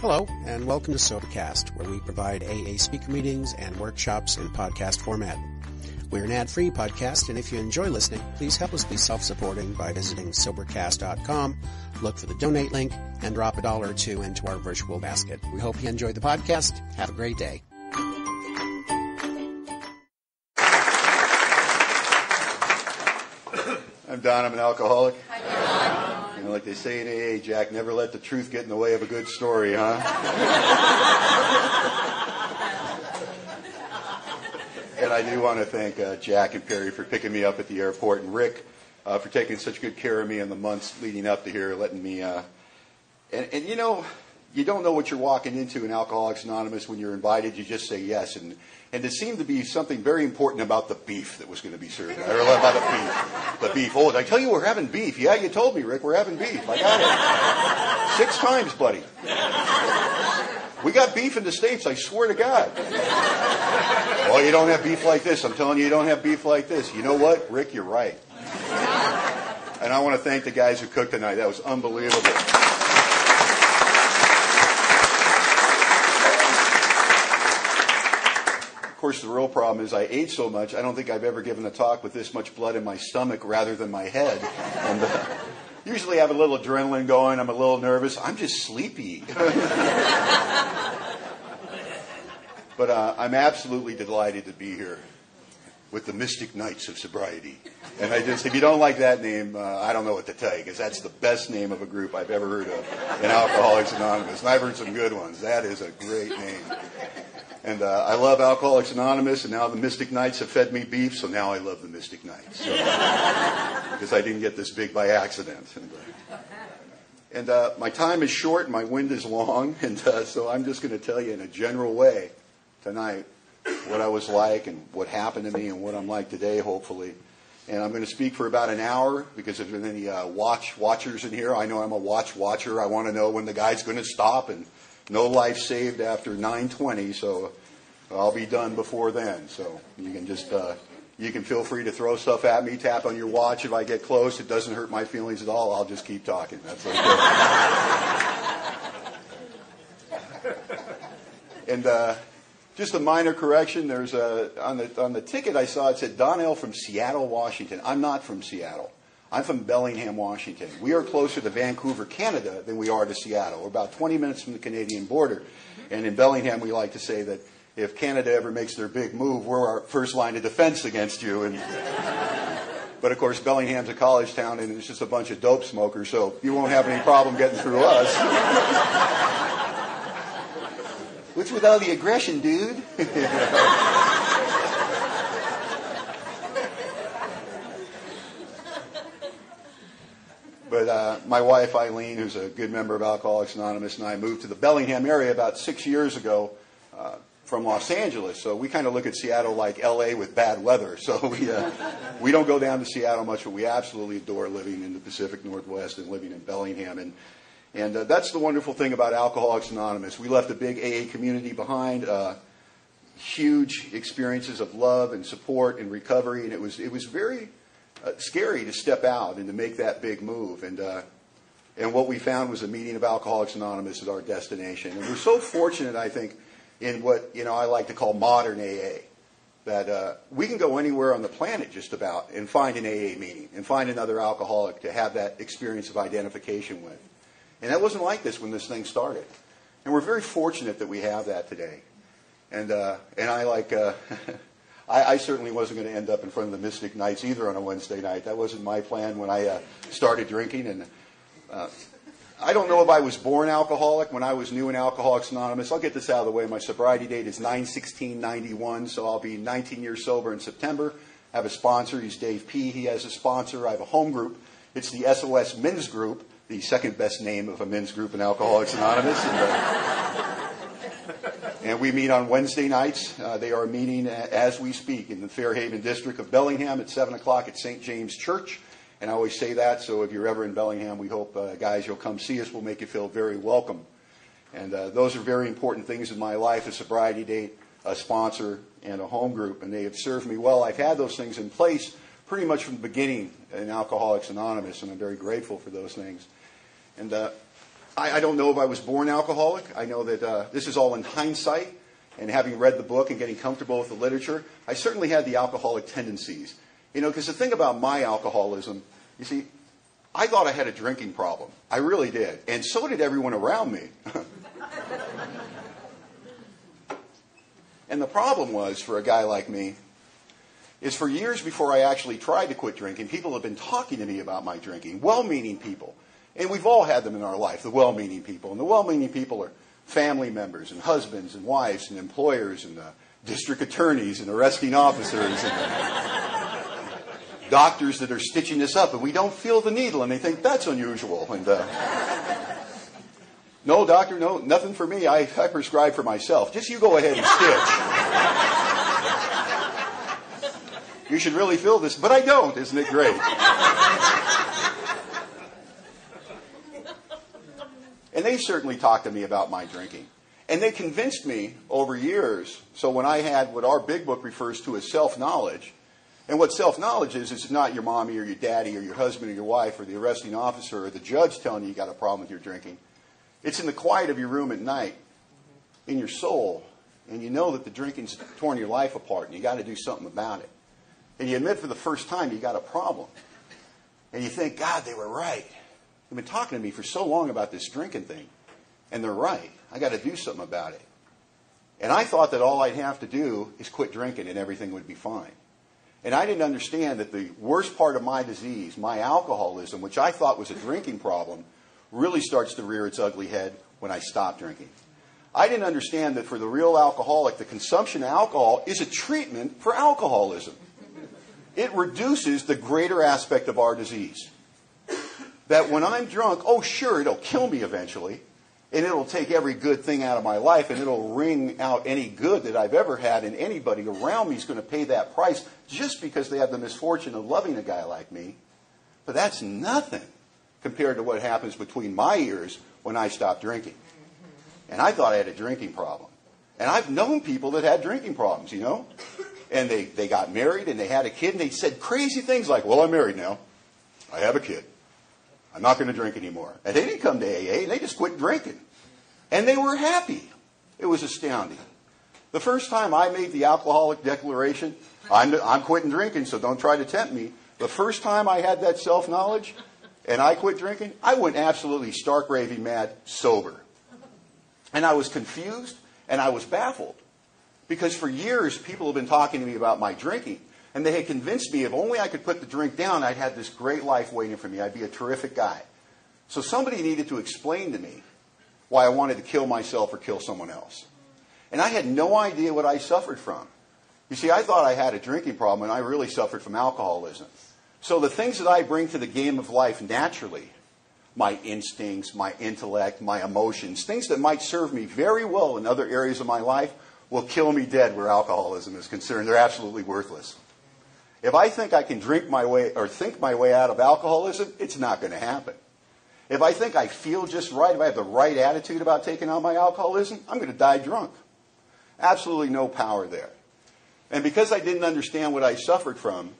Hello, and welcome to Sobercast, where we provide AA speaker meetings and workshops in podcast format. We're an ad-free podcast, and if you enjoy listening, please help us be self-supporting by visiting Sobercast.com, look for the donate link, and drop $1 or $2 into our virtual basket. We hope you enjoy the podcast. Have a great day. I'm Don. I'm an alcoholic. Hi, Don. You know, like they say in AA, Jack, never let the truth get in the way of a good story, huh? And I do want to thank Jack and Perry for picking me up at the airport, and Rick for taking such good care of me in the months leading up to here, letting me... And you know, you don't know what you're walking into in Alcoholics Anonymous. When you're invited, you just say yes. And there seemed to be something very important about the beef that was going to be served. I heard a lot about the beef. Oh, did I tell you we're having beef? Yeah, you told me, Rick, we're having beef. I got it. 6 times, buddy. We got beef in the States, I swear to God. Well, you don't have beef like this. I'm telling you don't have beef like this. You know what, Rick, you're right. And I want to thank the guys who cooked tonight. That was unbelievable. Of course, the real problem is I ate so much, I don't think I've ever given a talk with this much blood in my stomach rather than my head. And usually I have a little adrenaline going, I'm a little nervous. I'm just sleepy. But I'm absolutely delighted to be here with the Mystic Knights of Sobriety. And if you don't like that name, I don't know what to tell you, because that's the best name of a group I've ever heard of in Alcoholics Anonymous. And I've heard some good ones. That is a great name. And I love Alcoholics Anonymous, and now the Mystic Knights have fed me beef, so now I love the Mystic Knights. So, because I didn't get this big by accident. And my time is short, and my wind is long, and so I'm just going to tell you in a general way tonight what I was like and what happened to me and what I'm like today, hopefully. And I'm going to speak for about an hour, because if there's any watchers in here, I know I'm a watcher. I want to know when the guy's going to stop, and no life saved after 9:20, so I'll be done before then. So you can just you can feel free to throw stuff at me, tap on your watch if I get close. It doesn't hurt my feelings at all. I'll just keep talking. That's okay. And just a minor correction. There's on the ticket I saw, it said Donnell from Seattle, Washington. I'm not from Seattle. I'm from Bellingham, Washington. We are closer to Vancouver, Canada than we are to Seattle. We're about 20 minutes from the Canadian border. And in Bellingham, we like to say that if Canada ever makes their big move, we're our first line of defense against you. But of course, Bellingham's a college town, and it's just a bunch of dope smokers, so you won't have any problem getting through us. What's with all the aggression, dude? But my wife, Eileen, who's a good member of Alcoholics Anonymous, and I moved to the Bellingham area about 6 years ago from Los Angeles. So we kind of look at Seattle like L.A. with bad weather. So we don't go down to Seattle much, but we absolutely adore living in the Pacific Northwest and living in Bellingham. And that's the wonderful thing about Alcoholics Anonymous. We left a big AA community behind, huge experiences of love and support and recovery, and it was very scary to step out and to make that big move. And what we found was a meeting of Alcoholics Anonymous as our destination. And we're so fortunate, I think, in what I like to call modern AA, that we can go anywhere on the planet just about and find an AA meeting and find another alcoholic to have that experience of identification with. And that wasn't like this when this thing started. And we're very fortunate that we have that today. And I like... I certainly wasn't going to end up in front of the Mystic Knights either on a Wednesday night. That wasn't my plan when I started drinking. And I don't know if I was born alcoholic when I was new in Alcoholics Anonymous. I'll get this out of the way. My sobriety date is 9/16/91, so I'll be 19 years sober in September. I have a sponsor. He's Dave P. He has a sponsor. I have a home group. It's the SOS Men's Group, the second best name of a men's group in Alcoholics Anonymous. And we meet on Wednesday nights. They are meeting as we speak in the Fairhaven district of Bellingham at 7 o'clock at St. James Church. And I always say that, so if you're ever in Bellingham, we hope, guys, you'll come see us. We'll make you feel very welcome. And those are very important things in my life, a sobriety date, a sponsor, and a home group. And they have served me well. I've had those things in place pretty much from the beginning in Alcoholics Anonymous, and I'm very grateful for those things. And I don't know if I was born alcoholic. I know that this is all in hindsight, and having read the book and getting comfortable with the literature, I certainly had the alcoholic tendencies. Because the thing about my alcoholism, you see, I thought I had a drinking problem. I really did. And so did everyone around me. And the problem was, for a guy like me, is for years before I actually tried to quit drinking, people have been talking to me about my drinking, well-meaning people. And we've all had them in our life, the well-meaning people. And the well-meaning people are family members and husbands and wives and employers and district attorneys and arresting officers and doctors that are stitching us up. And we don't feel the needle, and they think that's unusual. And no, doctor, no, nothing for me. I prescribe for myself. Just you go ahead and stitch. You should really feel this. But I don't. Isn't it great? And they certainly talked to me about my drinking. And they convinced me over years. So when I had what our big book refers to as self-knowledge, and what self-knowledge is, it's not your mommy or your daddy or your husband or your wife or the arresting officer or the judge telling you got a problem with your drinking. It's in the quiet of your room at night, in your soul, and you know that the drinking's torn your life apart, and you got to do something about it. And you admit for the first time you got a problem. And you think, God, they were right. They've been talking to me for so long about this drinking thing, and they're right. I got to do something about it. And I thought that all I'd have to do is quit drinking and everything would be fine. And I didn't understand that the worst part of my disease, my alcoholism, which I thought was a drinking problem, really starts to rear its ugly head when I stop drinking. I didn't understand that for the real alcoholic, the consumption of alcohol is a treatment for alcoholism. It reduces the greater aspect of our disease. That when I'm drunk, oh sure, it'll kill me eventually, and it'll take every good thing out of my life, and it'll wring out any good that I've ever had, and anybody around me is going to pay that price just because they have the misfortune of loving a guy like me. But that's nothing compared to what happens between my ears when I stop drinking. And I thought I had a drinking problem. And I've known people that had drinking problems, And they got married and they had a kid and they said crazy things like, well, I'm married now. I have a kid. I'm not going to drink anymore. And they didn't come to AA. They just quit drinking. And they were happy. It was astounding. The first time I made the alcoholic declaration, I'm quitting drinking, so don't try to tempt me. The first time I had that self-knowledge and I quit drinking, I went absolutely stark raving mad sober. And I was confused and I was baffled. Because for years, people have been talking to me about my drinking. And they had convinced me if only I could put the drink down, I'd have this great life waiting for me. I'd be a terrific guy. So somebody needed to explain to me why I wanted to kill myself or kill someone else. And I had no idea what I suffered from. You see, I thought I had a drinking problem, and I really suffered from alcoholism. So the things that I bring to the game of life naturally, my instincts, my intellect, my emotions, things that might serve me very well in other areas of my life, will kill me dead where alcoholism is concerned. They're absolutely worthless. If I think I can drink my way or think my way out of alcoholism, it's not going to happen. If I think I feel just right, if I have the right attitude about taking on my alcoholism, I'm going to die drunk. Absolutely no power there. And because I didn't understand what I suffered from,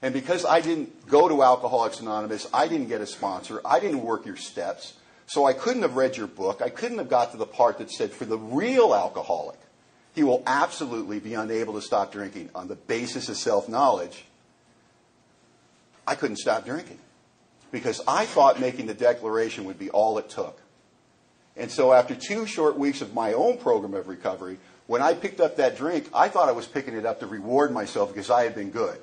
and because I didn't go to Alcoholics Anonymous, I didn't get a sponsor, I didn't work your steps, so I couldn't have read your book, I couldn't have got to the part that said for the real alcoholic, he will absolutely be unable to stop drinking on the basis of self-knowledge. I couldn't stop drinking because I thought making the declaration would be all it took. And so after 2 short weeks of my own program of recovery, when I picked up that drink, I thought I was picking it up to reward myself because I had been good.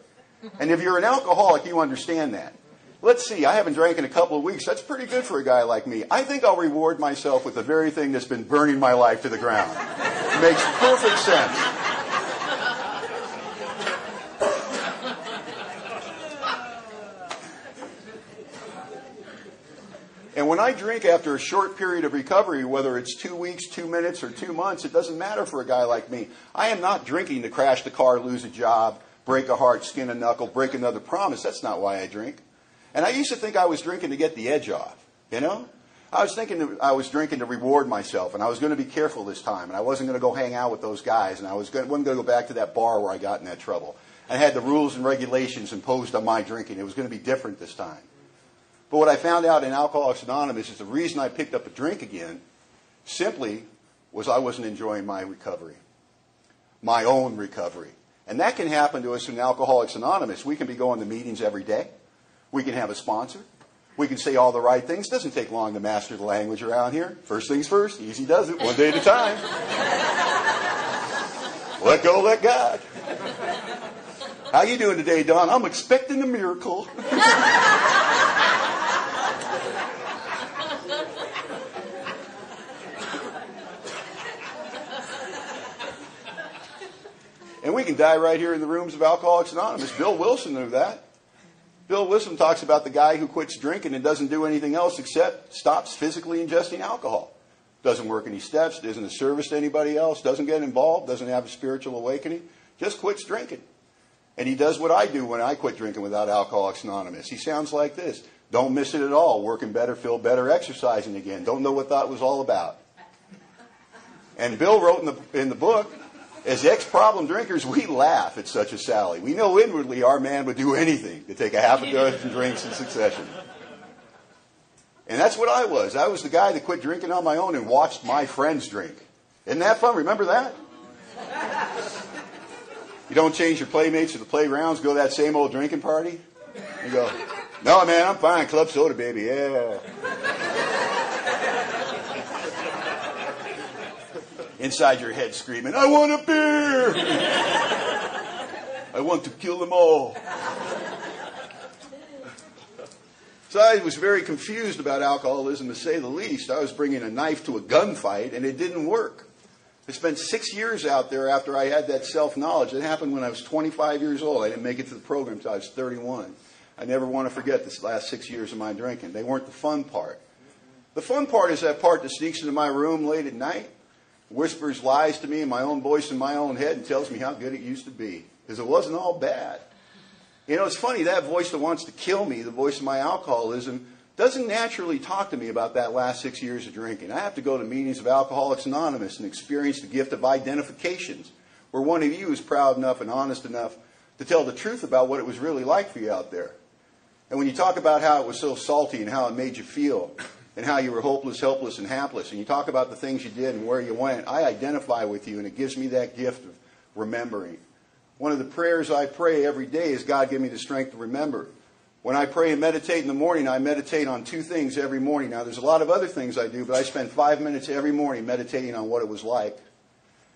And if you're an alcoholic, you understand that. Let's see, I haven't drank in a couple of weeks. That's pretty good for a guy like me. I think I'll reward myself with the very thing that's been burning my life to the ground. It makes perfect sense. And when I drink after a short period of recovery, whether it's 2 weeks, 2 minutes, or 2 months, it doesn't matter for a guy like me. I am not drinking to crash the car, lose a job, break a heart, skin a knuckle, break another promise. That's not why I drink. And I used to think I was drinking to get the edge off, I was thinking that I was drinking to reward myself, and I was going to be careful this time, and I wasn't going to go hang out with those guys, and I wasn't going to go back to that bar where I got in that trouble. I had the rules and regulations imposed on my drinking. It was going to be different this time. But what I found out in Alcoholics Anonymous is the reason I picked up a drink again simply was I wasn't enjoying my recovery, my own recovery. And that can happen to us in Alcoholics Anonymous. We can be going to meetings every day. We can have a sponsor. We can say all the right things. It doesn't take long to master the language around here. First things first, easy does it, one day at a time. Let go, let God. How you doing today, Don? I'm expecting a miracle. And we can die right here in the rooms of Alcoholics Anonymous. Bill Wilson knew that. Bill Wilson talks about the guy who quits drinking and doesn't do anything else except stops physically ingesting alcohol. Doesn't work any steps, isn't a service to anybody else, doesn't get involved, doesn't have a spiritual awakening, just quits drinking. And he does what I do when I quit drinking without Alcoholics Anonymous. He sounds like this. Don't miss it at all. Working better, feel better, exercising again. Don't know what that was all about. And Bill wrote in the book, as ex-problem drinkers, we laugh at such a sally. We know inwardly our man would do anything to take a half a dozen drinks in succession. And that's what I was. I was the guy that quit drinking on my own and watched my friends drink. Isn't that fun? Remember that? You don't change your playmates or the playgrounds, go to that same old drinking party? You go, no, man, I'm fine. Club soda, baby. Yeah. Inside your head screaming, I want a beer! I want to kill them all. So I was very confused about alcoholism, to say the least. I was bringing a knife to a gunfight, and it didn't work. I spent 6 years out there after I had that self-knowledge. It happened when I was 25 years old. I didn't make it to the program until I was 31. I never want to forget this last 6 years of my drinking. They weren't the fun part. The fun part is that part that sneaks into my room late at night, whispers lies to me in my own voice in my own head, and tells me how good it used to be. Because it wasn't all bad. You know, it's funny, that voice that wants to kill me, the voice of my alcoholism, doesn't naturally talk to me about that last 6 years of drinking. I have to go to meetings of Alcoholics Anonymous and experience the gift of identifications, where one of you is proud enough and honest enough to tell the truth about what it was really like for you out there. And when you talk about how it was so salty and how it made you feel, and how you were hopeless, helpless, and hapless, and you talk about the things you did and where you went, I identify with you, and it gives me that gift of remembering. One of the prayers I pray every day is, God, give me the strength to remember. When I pray and meditate in the morning, I meditate on 2 things every morning. Now, there's a lot of other things I do, but I spend 5 minutes every morning meditating on what it was like.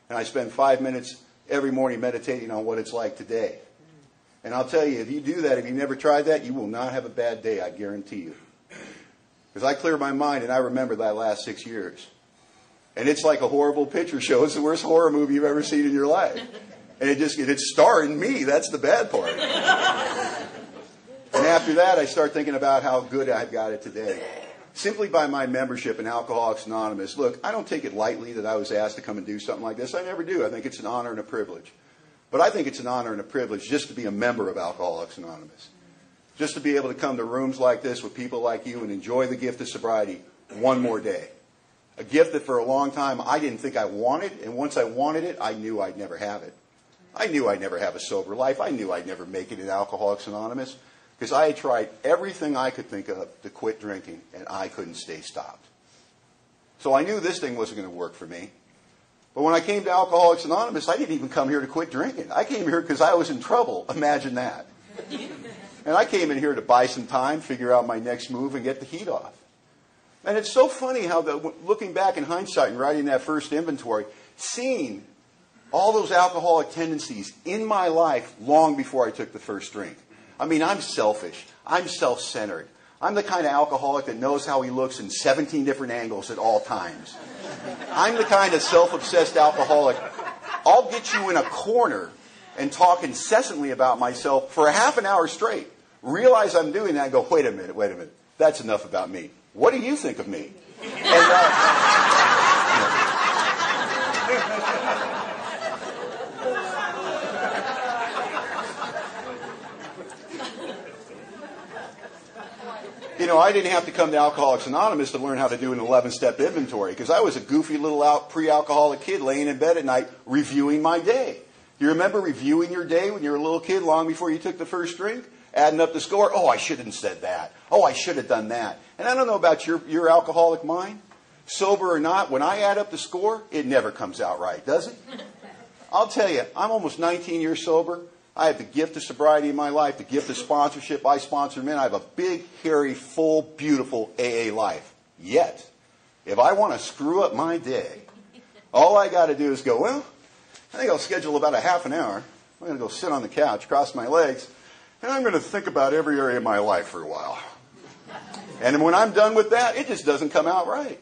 And I spend 5 minutes every morning meditating on what it's like today. And I'll tell you, if you do that, if you've never tried that, you will not have a bad day, I guarantee you. Because I clear my mind and I remember that last 6 years. And it's like a horrible picture show. It's the worst horror movie you've ever seen in your life. And it's starring me. That's the bad part. And after that, I start thinking about how good I've got it today. Simply by my membership in Alcoholics Anonymous. Look, I don't take it lightly that I was asked to come and do something like this. I never do. I think it's an honor and a privilege. But I think it's an honor and a privilege just to be a member of Alcoholics Anonymous. Just to be able to come to rooms like this with people like you and enjoy the gift of sobriety one more day. A gift that for a long time I didn't think I wanted, and once I wanted it, I knew I'd never have it. I knew I'd never have a sober life. I knew I'd never make it in Alcoholics Anonymous because I had tried everything I could think of to quit drinking, and I couldn't stay stopped. So I knew this thing wasn't going to work for me. But when I came to Alcoholics Anonymous, I didn't even come here to quit drinking. I came here because I was in trouble. Imagine that. And I came in here to buy some time, figure out my next move, and get the heat off. And it's so funny how, looking back in hindsight and writing that first inventory, seeing all those alcoholic tendencies in my life long before I took the first drink. I mean, I'm selfish. I'm self-centered. I'm the kind of alcoholic that knows how he looks in 17 different angles at all times. I'm the kind of self-obsessed alcoholic. I'll get you in a corner and talk incessantly about myself for a half an hour straight. Realize I'm doing that and go, wait a minute. That's enough about me. What do you think of me? I didn't have to come to Alcoholics Anonymous to learn how to do an 11-step inventory because I was a goofy little pre-alcoholic kid laying in bed at night reviewing my day. Do you remember reviewing your day when you were a little kid long before you took the first drink? adding up the score. Oh, I shouldn't have said that. Oh, I should have done that. And I don't know about your alcoholic mind. Sober or not, when I add up the score, it never comes out right, does it? I'll tell you, I'm almost 19 years sober. I have the gift of sobriety in my life, the gift of sponsorship. I sponsor men. I have a big, hairy, full, beautiful AA life. Yet, if I want to screw up my day, all I got to do is go, well, I think I'll schedule about a half an hour. I'm going to go sit on the couch, cross my legs, and I'm going to think about every area of my life for a while. And when I'm done with that, it just doesn't come out right.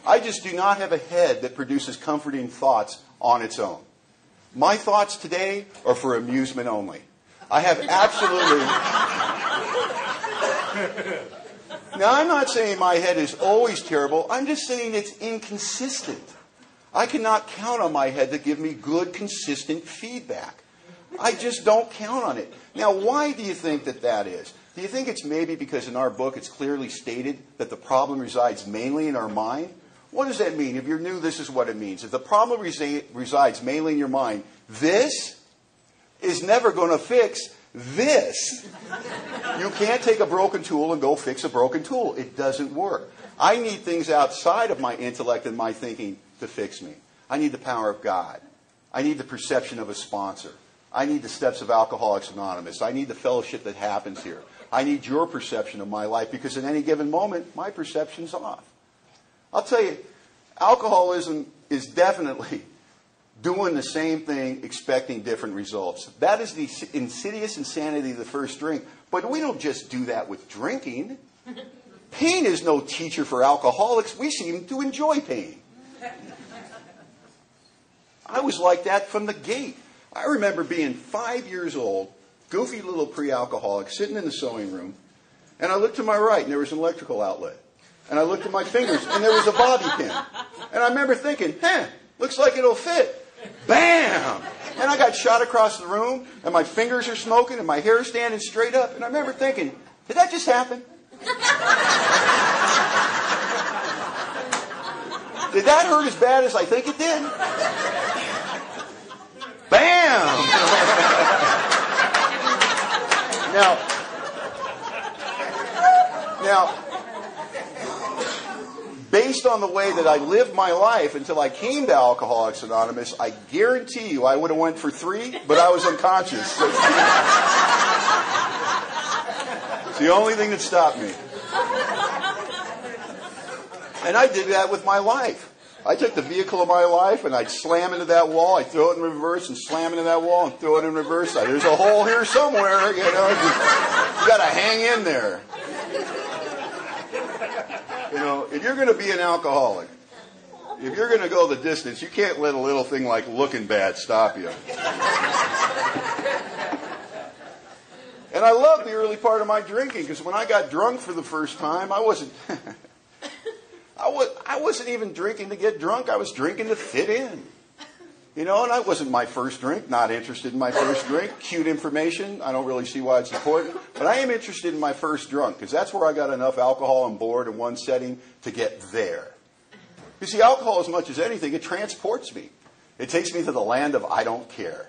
I just do not have a head that produces comforting thoughts on its own. My thoughts today are for amusement only. I have absolutely... Now, I'm not saying my head is always terrible. I'm just saying it's inconsistent. I cannot count on my head to give me good, consistent feedback. I just don't count on it. Now, why do you think that is? Do you think it's maybe because in our book it's clearly stated that the problem resides mainly in our mind? What does that mean? If you're new, this is what it means. If the problem resides mainly in your mind, this is never going to fix this. You can't take a broken tool and go fix a broken tool. It doesn't work. I need things outside of my intellect and my thinking to fix me. I need the power of God. I need the perception of a sponsor. I need the steps of Alcoholics Anonymous. I need the fellowship that happens here. I need your perception of my life because in any given moment, my perception's off. I'll tell you, alcoholism is definitely doing the same thing, expecting different results. That is the insidious insanity of the first drink. But we don't just do that with drinking. Pain is no teacher for alcoholics. We seem to enjoy pain. I was like that from the gate. I remember being 5 years old, goofy little pre-alcoholic, sitting in the sewing room, and I looked to my right, and there was an electrical outlet. And I looked at my fingers, and there was a bobby pin. And I remember thinking, looks like it'll fit. Bam! And I got shot across the room, and my fingers are smoking, and my hair is standing straight up. And I remember thinking, did that just happen? Did that hurt as bad as I think it did? Bam! Now, based on the way that I lived my life until I came to Alcoholics Anonymous, I guarantee you I would have went for 3, but I was unconscious. It's the only thing that stopped me. And I did that with my life. I took the vehicle of my life and I'd slam into that wall, I'd throw it in reverse and slam into that wall and throw it in reverse. There's a hole here somewhere, you got to hang in there. If you're going to be an alcoholic, if you're going to go the distance, you can't let a little thing like looking bad stop you. And I love the early part of my drinking because when I got drunk for the first time, I wasn't even drinking to get drunk. I was drinking to fit in. And that wasn't my first drink. Not interested in my first drink. Cute information. I don't really see why it's important. But I am interested in my first drunk because that's where I got enough alcohol on board in one setting to get there. You see, alcohol, as much as anything, it transports me. It takes me to the land of I don't care.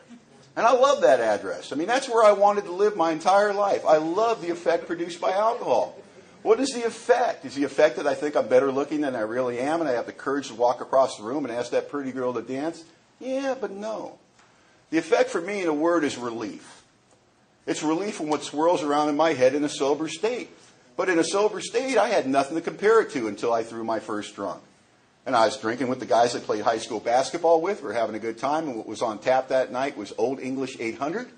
And I love that address. That's where I wanted to live my entire life. I love the effect produced by alcohol. What is the effect? Is the effect that I think I'm better looking than I really am and I have the courage to walk across the room and ask that pretty girl to dance? Yeah, but no. The effect for me, in a word, is relief. It's relief from what swirls around in my head in a sober state. But in a sober state, I had nothing to compare it to until I threw my first drunk. And I was drinking with the guys I played high school basketball with. We were having a good time. And what was on tap that night was Old English 800.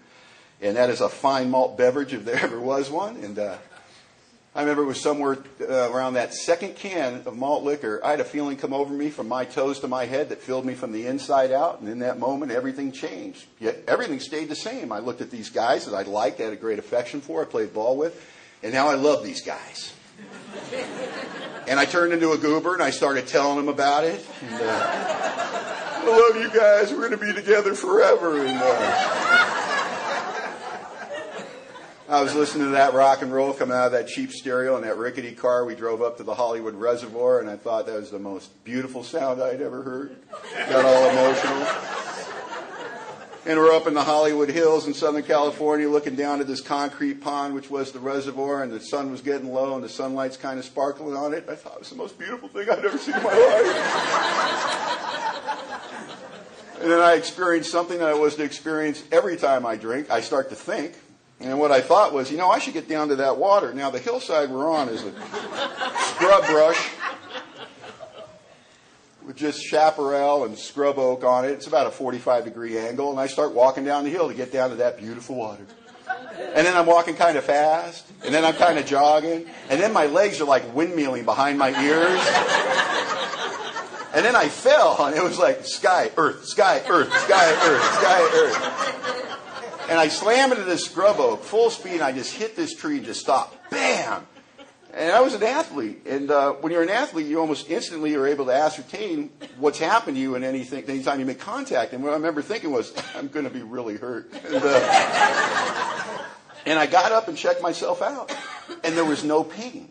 And that is a fine malt beverage if there ever was one. And I remember it was somewhere around that second can of malt liquor. I had a feeling come over me from my toes to my head that filled me from the inside out. And in that moment, everything changed. Yet everything stayed the same. I looked at these guys that I liked, had a great affection for, I played ball with. And now I love these guys. And I turned into a goober and I started telling them about it. And, I love you guys. We're going to be together forever. And I was listening to that rock and roll coming out of that cheap stereo in that rickety car. We drove up to the Hollywood Reservoir, and I thought that was the most beautiful sound I'd ever heard. Got all emotional. And we're up in the Hollywood Hills in Southern California looking down at this concrete pond, which was the reservoir, and the sun was getting low, and the sunlight's kind of sparkling on it. I thought it was the most beautiful thing I'd ever seen in my life. And then I experienced something that I was to experience every time I drink. I start to think. And what I thought was, I should get down to that water. Now, the hillside we're on is a scrub brush with just chaparral and scrub oak on it. It's about a 45-degree angle. And I start walking down the hill to get down to that beautiful water. And then I'm walking kind of fast. And then I'm kind of jogging. And then my legs are like windmilling behind my ears. And then I fell. And it was like sky, earth, sky, earth, sky, earth, sky, earth. And I slam into this scrub oak, full speed, and I just hit this tree and just stopped. Bam! And I was an athlete. And when you're an athlete, you almost instantly are able to ascertain what's happened to you in anytime you make contact. And what I remember thinking was, I'm going to be really hurt. And I got up and checked myself out. And there was no pain.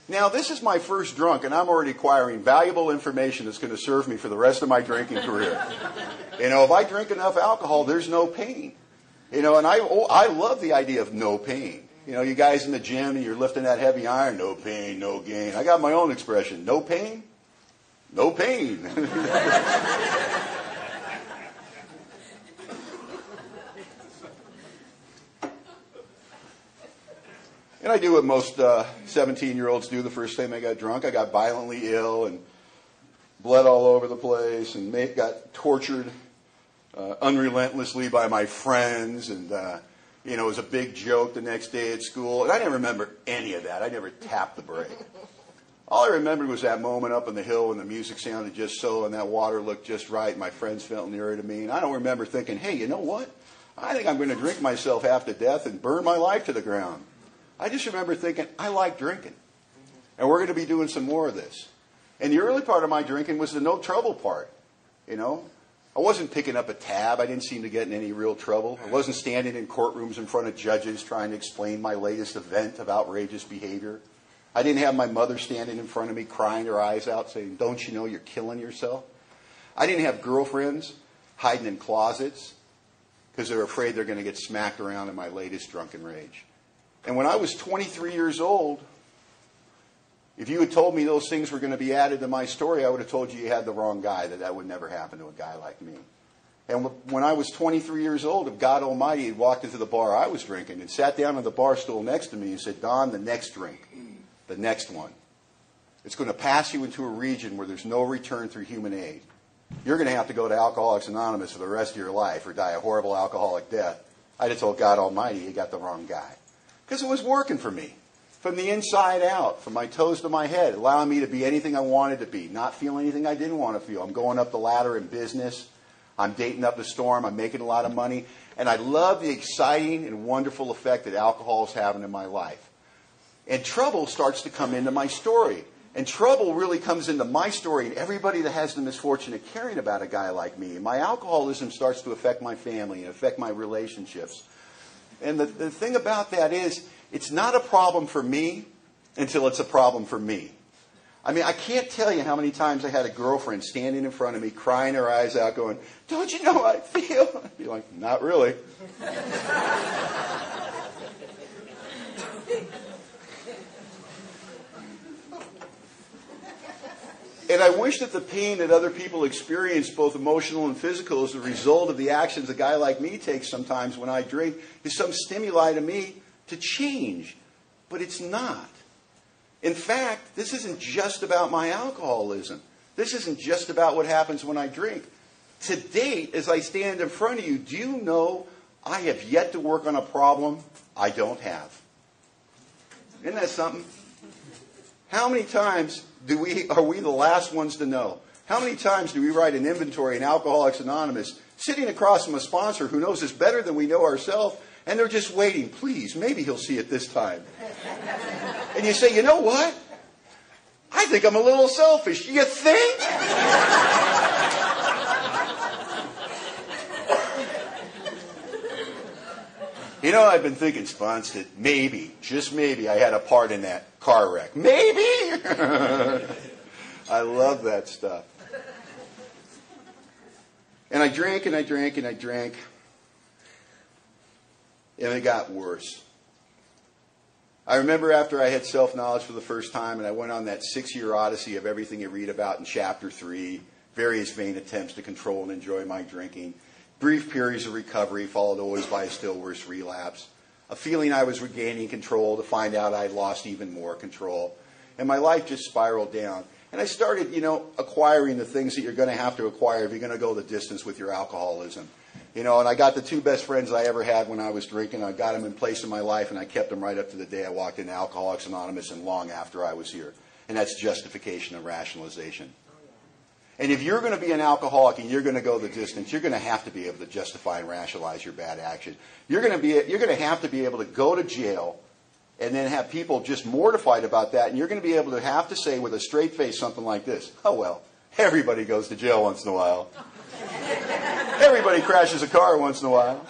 Now, this is my first drunk, and I'm already acquiring valuable information that's going to serve me for the rest of my drinking career. If I drink enough alcohol, there's no pain. And I love the idea of no pain. You guys in the gym and you're lifting that heavy iron, no pain, no gain. I got my own expression, no pain, no pain. And I do what most 17-year-olds do the first time I got drunk. I got violently ill and bled all over the place and got tortured unrelentlessly by my friends. And, it was a big joke the next day at school. And I didn't remember any of that. I never tapped the brake. All I remembered was that moment up on the hill when the music sounded just so and that water looked just right. And my friends felt nearer to me. And I don't remember thinking, hey, you know what? I think I'm going to drink myself half to death and burn my life to the ground. I just remember thinking, I like drinking. And we're going to be doing some more of this. And the early part of my drinking was the no trouble part. I wasn't picking up a tab. I didn't seem to get in any real trouble. I wasn't standing in courtrooms in front of judges trying to explain my latest event of outrageous behavior. I didn't have my mother standing in front of me crying her eyes out saying, don't you know you're killing yourself? I didn't have girlfriends hiding in closets because they're afraid they're going to get smacked around in my latest drunken rage. And when I was 23 years old, if you had told me those things were going to be added to my story, I would have told you had the wrong guy, that would never happen to a guy like me. And when I was 23 years old, if God Almighty had walked into the bar I was drinking and sat down on the bar stool next to me and said, Don, the next drink, the next one, it's going to pass you into a region where there's no return through human aid. You're going to have to go to Alcoholics Anonymous for the rest of your life or die a horrible alcoholic death. I'd have told God Almighty, you got the wrong guy. Because it was working for me. From the inside out, from my toes to my head, allowing me to be anything I wanted to be, not feel anything I didn't want to feel. I'm going up the ladder in business. I'm dating up the storm. I'm making a lot of money. And I love the exciting and wonderful effect that alcohol is having in my life. And trouble starts to come into my story. And trouble really comes into my story and everybody that has the misfortune of caring about a guy like me. And my alcoholism starts to affect my family and affect my relationships. And the thing about that is, it's not a problem for me until it's a problem for me. I mean, I can't tell you how many times I had a girlfriend standing in front of me, crying her eyes out, going, don't you know how I feel? I'd be like, not really. And I wish that the pain that other people experience, both emotional and physical, as a result of the actions a guy like me takes sometimes when I drink, is some stimuli to me to change. But it's not. In fact, this isn't just about my alcoholism. This isn't just about what happens when I drink. To date, as I stand in front of you, do you know I have yet to work on a problem I don't have? Isn't that something? How many times are we the last ones to know? How many times do we write an inventory in Alcoholics Anonymous, sitting across from a sponsor who knows us better than we know ourselves, and they're just waiting, please, maybe he'll see it this time. And you say, you know what? I think I'm a little selfish. You think? You know, I've been thinking, Spons, that maybe, just maybe, I had a part in that car wreck. Maybe! I love that stuff. And I drank and I drank and I drank. And it got worse. I remember after I had self-knowledge for the first time and I went on that 6-year odyssey of everything you read about in chapter 3, various vain attempts to control and enjoy my drinking, brief periods of recovery followed always by a still worse relapse, a feeling I was regaining control to find out I'd lost even more control, and my life just spiraled down. And I started, acquiring the things that you're going to have to acquire if you're going to go the distance with your alcoholism. And I got the 2 best friends I ever had when I was drinking. I got them in place in my life, and I kept them right up to the day I walked into Alcoholics Anonymous and long after I was here. And that's justification and rationalization. And if you're going to be an alcoholic and you're going to go the distance, you're going to have to be able to justify and rationalize your bad action. You're going to have to be able to go to jail and then have people just mortified about that. And you're going to be able to have to say with a straight face something like this: oh, well, everybody goes to jail once in a while. Everybody crashes a car once in a while.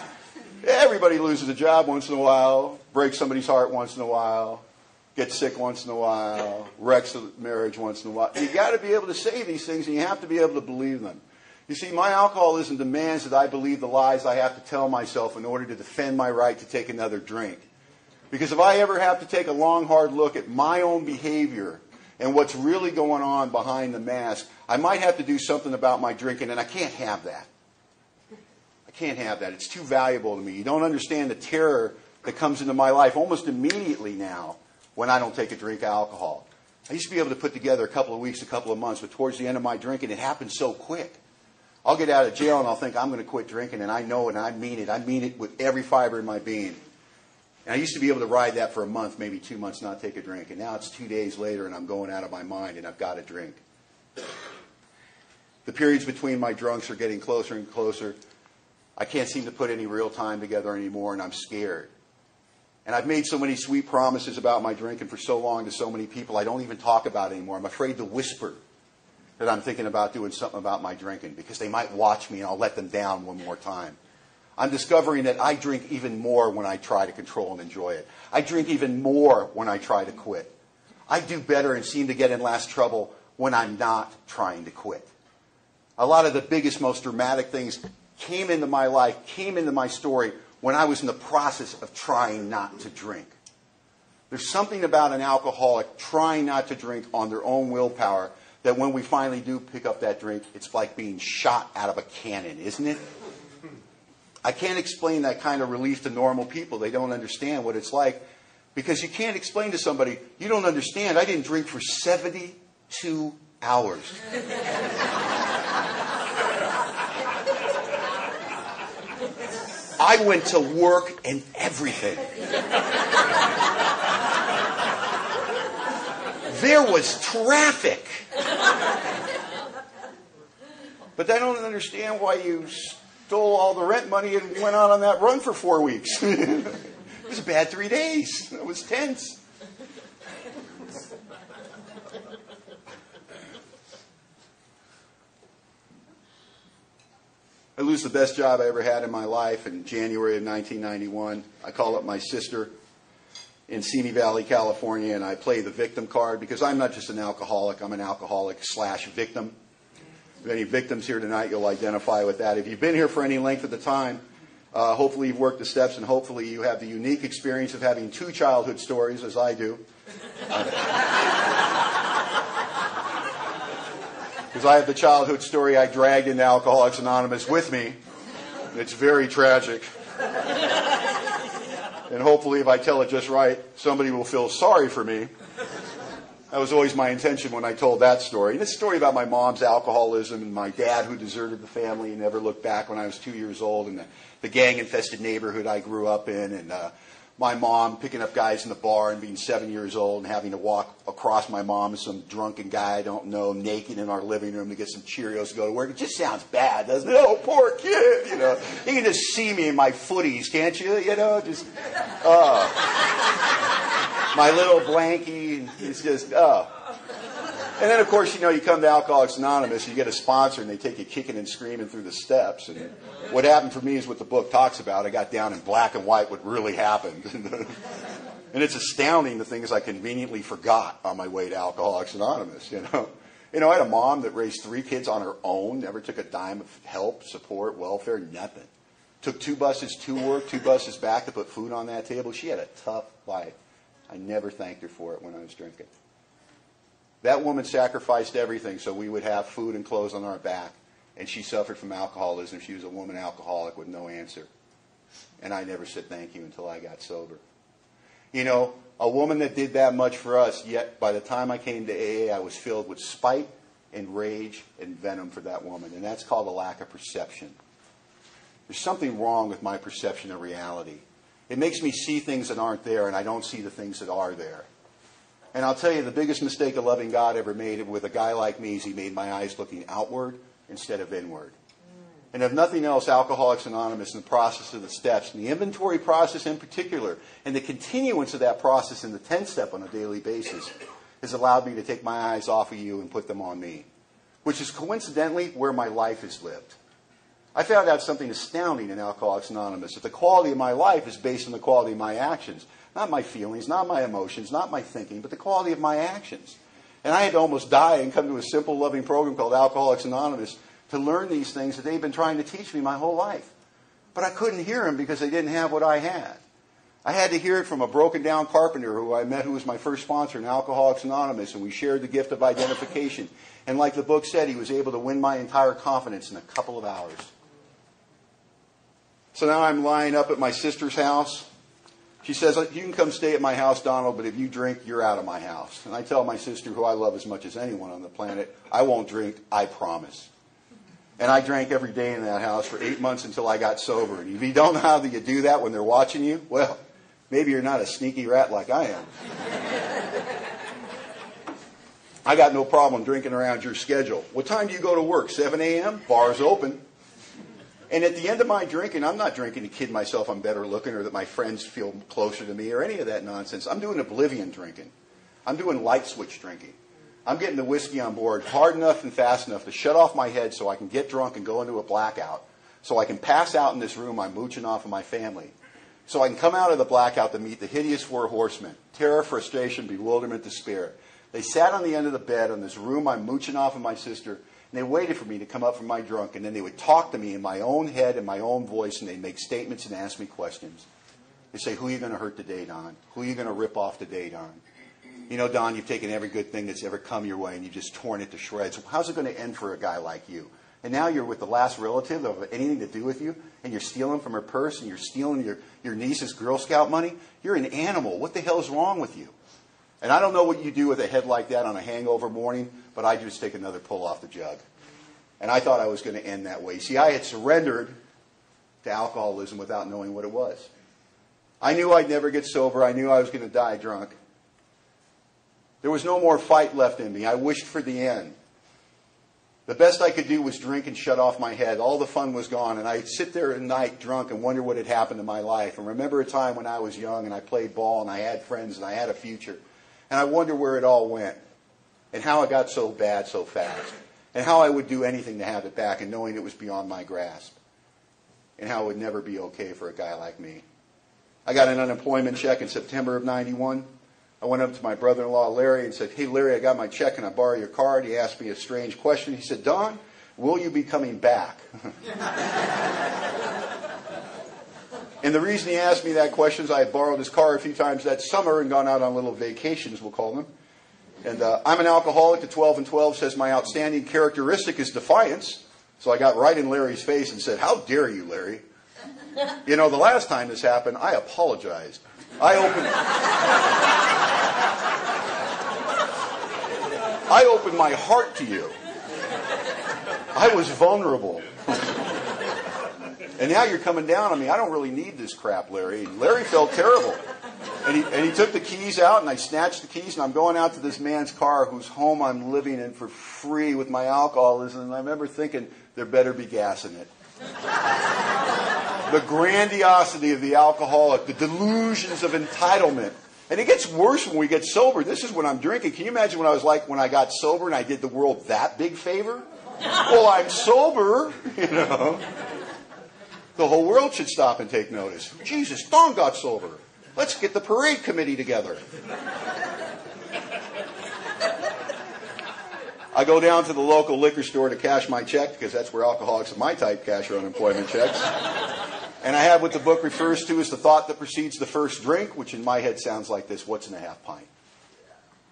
Everybody loses a job once in a while, breaks somebody's heart once in a while, gets sick once in a while, wrecks a marriage once in a while. You got to be able to say these things, and you have to be able to believe them. You see, my alcoholism demands that I believe the lies I have to tell myself in order to defend my right to take another drink. Because if I ever have to take a long, hard look at my own behavior and what's really going on behind the mask, I might have to do something about my drinking, and I can't have that. I can't have that. It's too valuable to me. You don't understand the terror that comes into my life almost immediately now when I don't take a drink of alcohol. I used to be able to put together a couple of weeks, a couple of months, but towards the end of my drinking, it happens so quick. I'll get out of jail and I'll think I'm going to quit drinking, and I know it and I mean it. I mean it with every fiber in my being. And I used to be able to ride that for a month, maybe 2 months, not take a drink. And now it's 2 days later and I'm going out of my mind and I've got to drink. The periods between my drunks are getting closer and closer. I can't seem to put any real time together anymore, and I'm scared. And I've made so many sweet promises about my drinking for so long to so many people I don't even talk about it anymore. I'm afraid to whisper that I'm thinking about doing something about my drinking because they might watch me and I'll let them down one more time. I'm discovering that I drink even more when I try to control and enjoy it. I drink even more when I try to quit. I do better and seem to get in less trouble when I'm not trying to quit. A lot of the biggest, most dramatic things came into my life, came into my story when I was in the process of trying not to drink. There's something about an alcoholic trying not to drink on their own willpower that when we finally do pick up that drink, it's like being shot out of a cannon, isn't it? I can't explain that kind of relief to normal people. They don't understand what it's like because you can't explain to somebody, you don't understand, I didn't drink for 72 hours. I went to work and everything. There was traffic. But they don't understand why you stole all the rent money and went out on that run for 4 weeks. It was a bad 3 days. It was tense. I lose the best job I ever had in my life in January of 1991. I call up my sister in Simi Valley, California, and I play the victim card because I'm not just an alcoholic. I'm an alcoholic/victim. If any victims here tonight, you'll identify with that. If you've been here for any length of the time, hopefully you've worked the steps, and hopefully you have the unique experience of having 2 childhood stories, as I do. Because I have the childhood story I dragged into Alcoholics Anonymous with me. It's very tragic. And hopefully if I tell it just right, somebody will feel sorry for me. That was always my intention when I told that story. And it's a story about my mom's alcoholism and my dad who deserted the family and never looked back when I was 2 years old, and the gang-infested neighborhood I grew up in, and my mom picking up guys in the bar and being 7 years old and having to walk across my mom and some drunken guy I don't know naked in our living room to get some Cheerios to go to work. It just sounds bad, doesn't it? Oh, poor kid, you know. You can just see me in my footies, can't you? You know, just, my little blankie, it's just, And then, of course, you know, you come to Alcoholics Anonymous, you get a sponsor, and they take you kicking and screaming through the steps. And what happened for me is what the book talks about. I got down in black and white what really happened. And it's astounding the things I conveniently forgot on my way to Alcoholics Anonymous, you know. You know, I had a mom that raised 3 kids on her own, never took a dime of help, support, welfare, nothing. Took 2 buses to work, 2 buses back to put food on that table. She had a tough life. I never thanked her for it when I was drinking. That woman sacrificed everything so we would have food and clothes on our back. And she suffered from alcoholism. She was a woman alcoholic with no answer. And I never said thank you until I got sober. You know, a woman that did that much for us, yet by the time I came to AA, I was filled with spite and rage and venom for that woman. And that's called a lack of perception. There's something wrong with my perception of reality. It makes me see things that aren't there, and I don't see the things that are there. And I'll tell you, the biggest mistake a loving God ever made with a guy like me is he made my eyes looking outward instead of inward. And if nothing else, Alcoholics Anonymous and the process of the steps, and the inventory process in particular, and the continuance of that process in the 10-step on a daily basis, has allowed me to take my eyes off of you and put them on me, which is coincidentally where my life is lived. I found out something astounding in Alcoholics Anonymous, that the quality of my life is based on the quality of my actions. Not my feelings, not my emotions, not my thinking, but the quality of my actions. And I had to almost die and come to a simple, loving program called Alcoholics Anonymous to learn these things that they've been trying to teach me my whole life. But I couldn't hear them because they didn't have what I had. I had to hear it from a broken-down carpenter who I met, who was my first sponsor in Alcoholics Anonymous, and we shared the gift of identification. And like the book said, he was able to win my entire confidence in a couple of hours. So now I'm lying up at my sister's house. She says, you can come stay at my house, Donald, but if you drink, you're out of my house. And I tell my sister, who I love as much as anyone on the planet, I won't drink, I promise. And I drank every day in that house for 8 months until I got sober. And if you don't know how you do that when they're watching you, well, maybe you're not a sneaky rat like I am. I got no problem drinking around your schedule. What time do you go to work? 7 a.m.? Bar's open. And at the end of my drinking, I'm not drinking to kid myself I'm better looking or that my friends feel closer to me or any of that nonsense. I'm doing oblivion drinking. I'm doing light switch drinking. I'm getting the whiskey on board hard enough and fast enough to shut off my head so I can get drunk and go into a blackout. So I can pass out in this room I'm mooching off of my family. So I can come out of the blackout to meet the hideous 4 horsemen. Terror, frustration, bewilderment, despair. They sat on the end of the bed in this room I'm mooching off of my sister. And they waited for me to come up from my drunk, and then they would talk to me in my own head and my own voice, and they'd make statements and ask me questions. They'd say, who are you going to hurt today, Don? Who are you going to rip off today, Don? You know, Don, you've taken every good thing that's ever come your way, and you've just torn it to shreds. How's it going to end for a guy like you? And now you're with the last relative that have anything to do with you, and you're stealing from her purse, and you're stealing your niece's Girl Scout money? You're an animal. What the hell's wrong with you? And I don't know what you do with a head like that on a hangover morning, but I just take another pull off the jug. And I thought I was going to end that way. See, I had surrendered to alcoholism without knowing what it was. I knew I'd never get sober. I knew I was going to die drunk. There was no more fight left in me. I wished for the end. The best I could do was drink and shut off my head. All the fun was gone. And I'd sit there at night drunk and wonder what had happened to my life. And remember a time when I was young and I played ball and I had friends and I had a future. And I wonder where it all went and how it got so bad so fast. And how I would do anything to have it back and knowing it was beyond my grasp. And how it would never be okay for a guy like me. I got an unemployment check in September of 91. I went up to my brother-in-law, Larry, and said, hey, Larry, I got my check. Can I borrow your card? He asked me a strange question. He said, Don, will you be coming back? And the reason he asked me that question is I had borrowed his car a few times that summer and gone out on little vacations, we'll call them. And I'm an alcoholic. The 12 and 12 says my outstanding characteristic is defiance. So I got right in Larry's face and said, how dare you, Larry? You know, the last time this happened, I apologized. I opened my heart to you. I was vulnerable. And now you're coming down on me. I don't really need this crap, Larry. And Larry felt terrible. And he took the keys out, and I snatched the keys, and I'm going out to this man's car whose home I'm living in for free with my alcoholism. And I remember thinking, there better be gas in it. The grandiosity of the alcoholic, the delusions of entitlement. And it gets worse when we get sober. This is when I'm drinking. Can you imagine what I was like when I got sober and I did the world that big favor? Well, I'm sober, you know. The whole world should stop and take notice. Jesus, Don got sober. Let's get the parade committee together. I go down to the local liquor store to cash my check, because that's where alcoholics of my type cash their unemployment checks. And I have what the book refers to as the thought that precedes the first drink, which in my head sounds like this: what's in a half pint?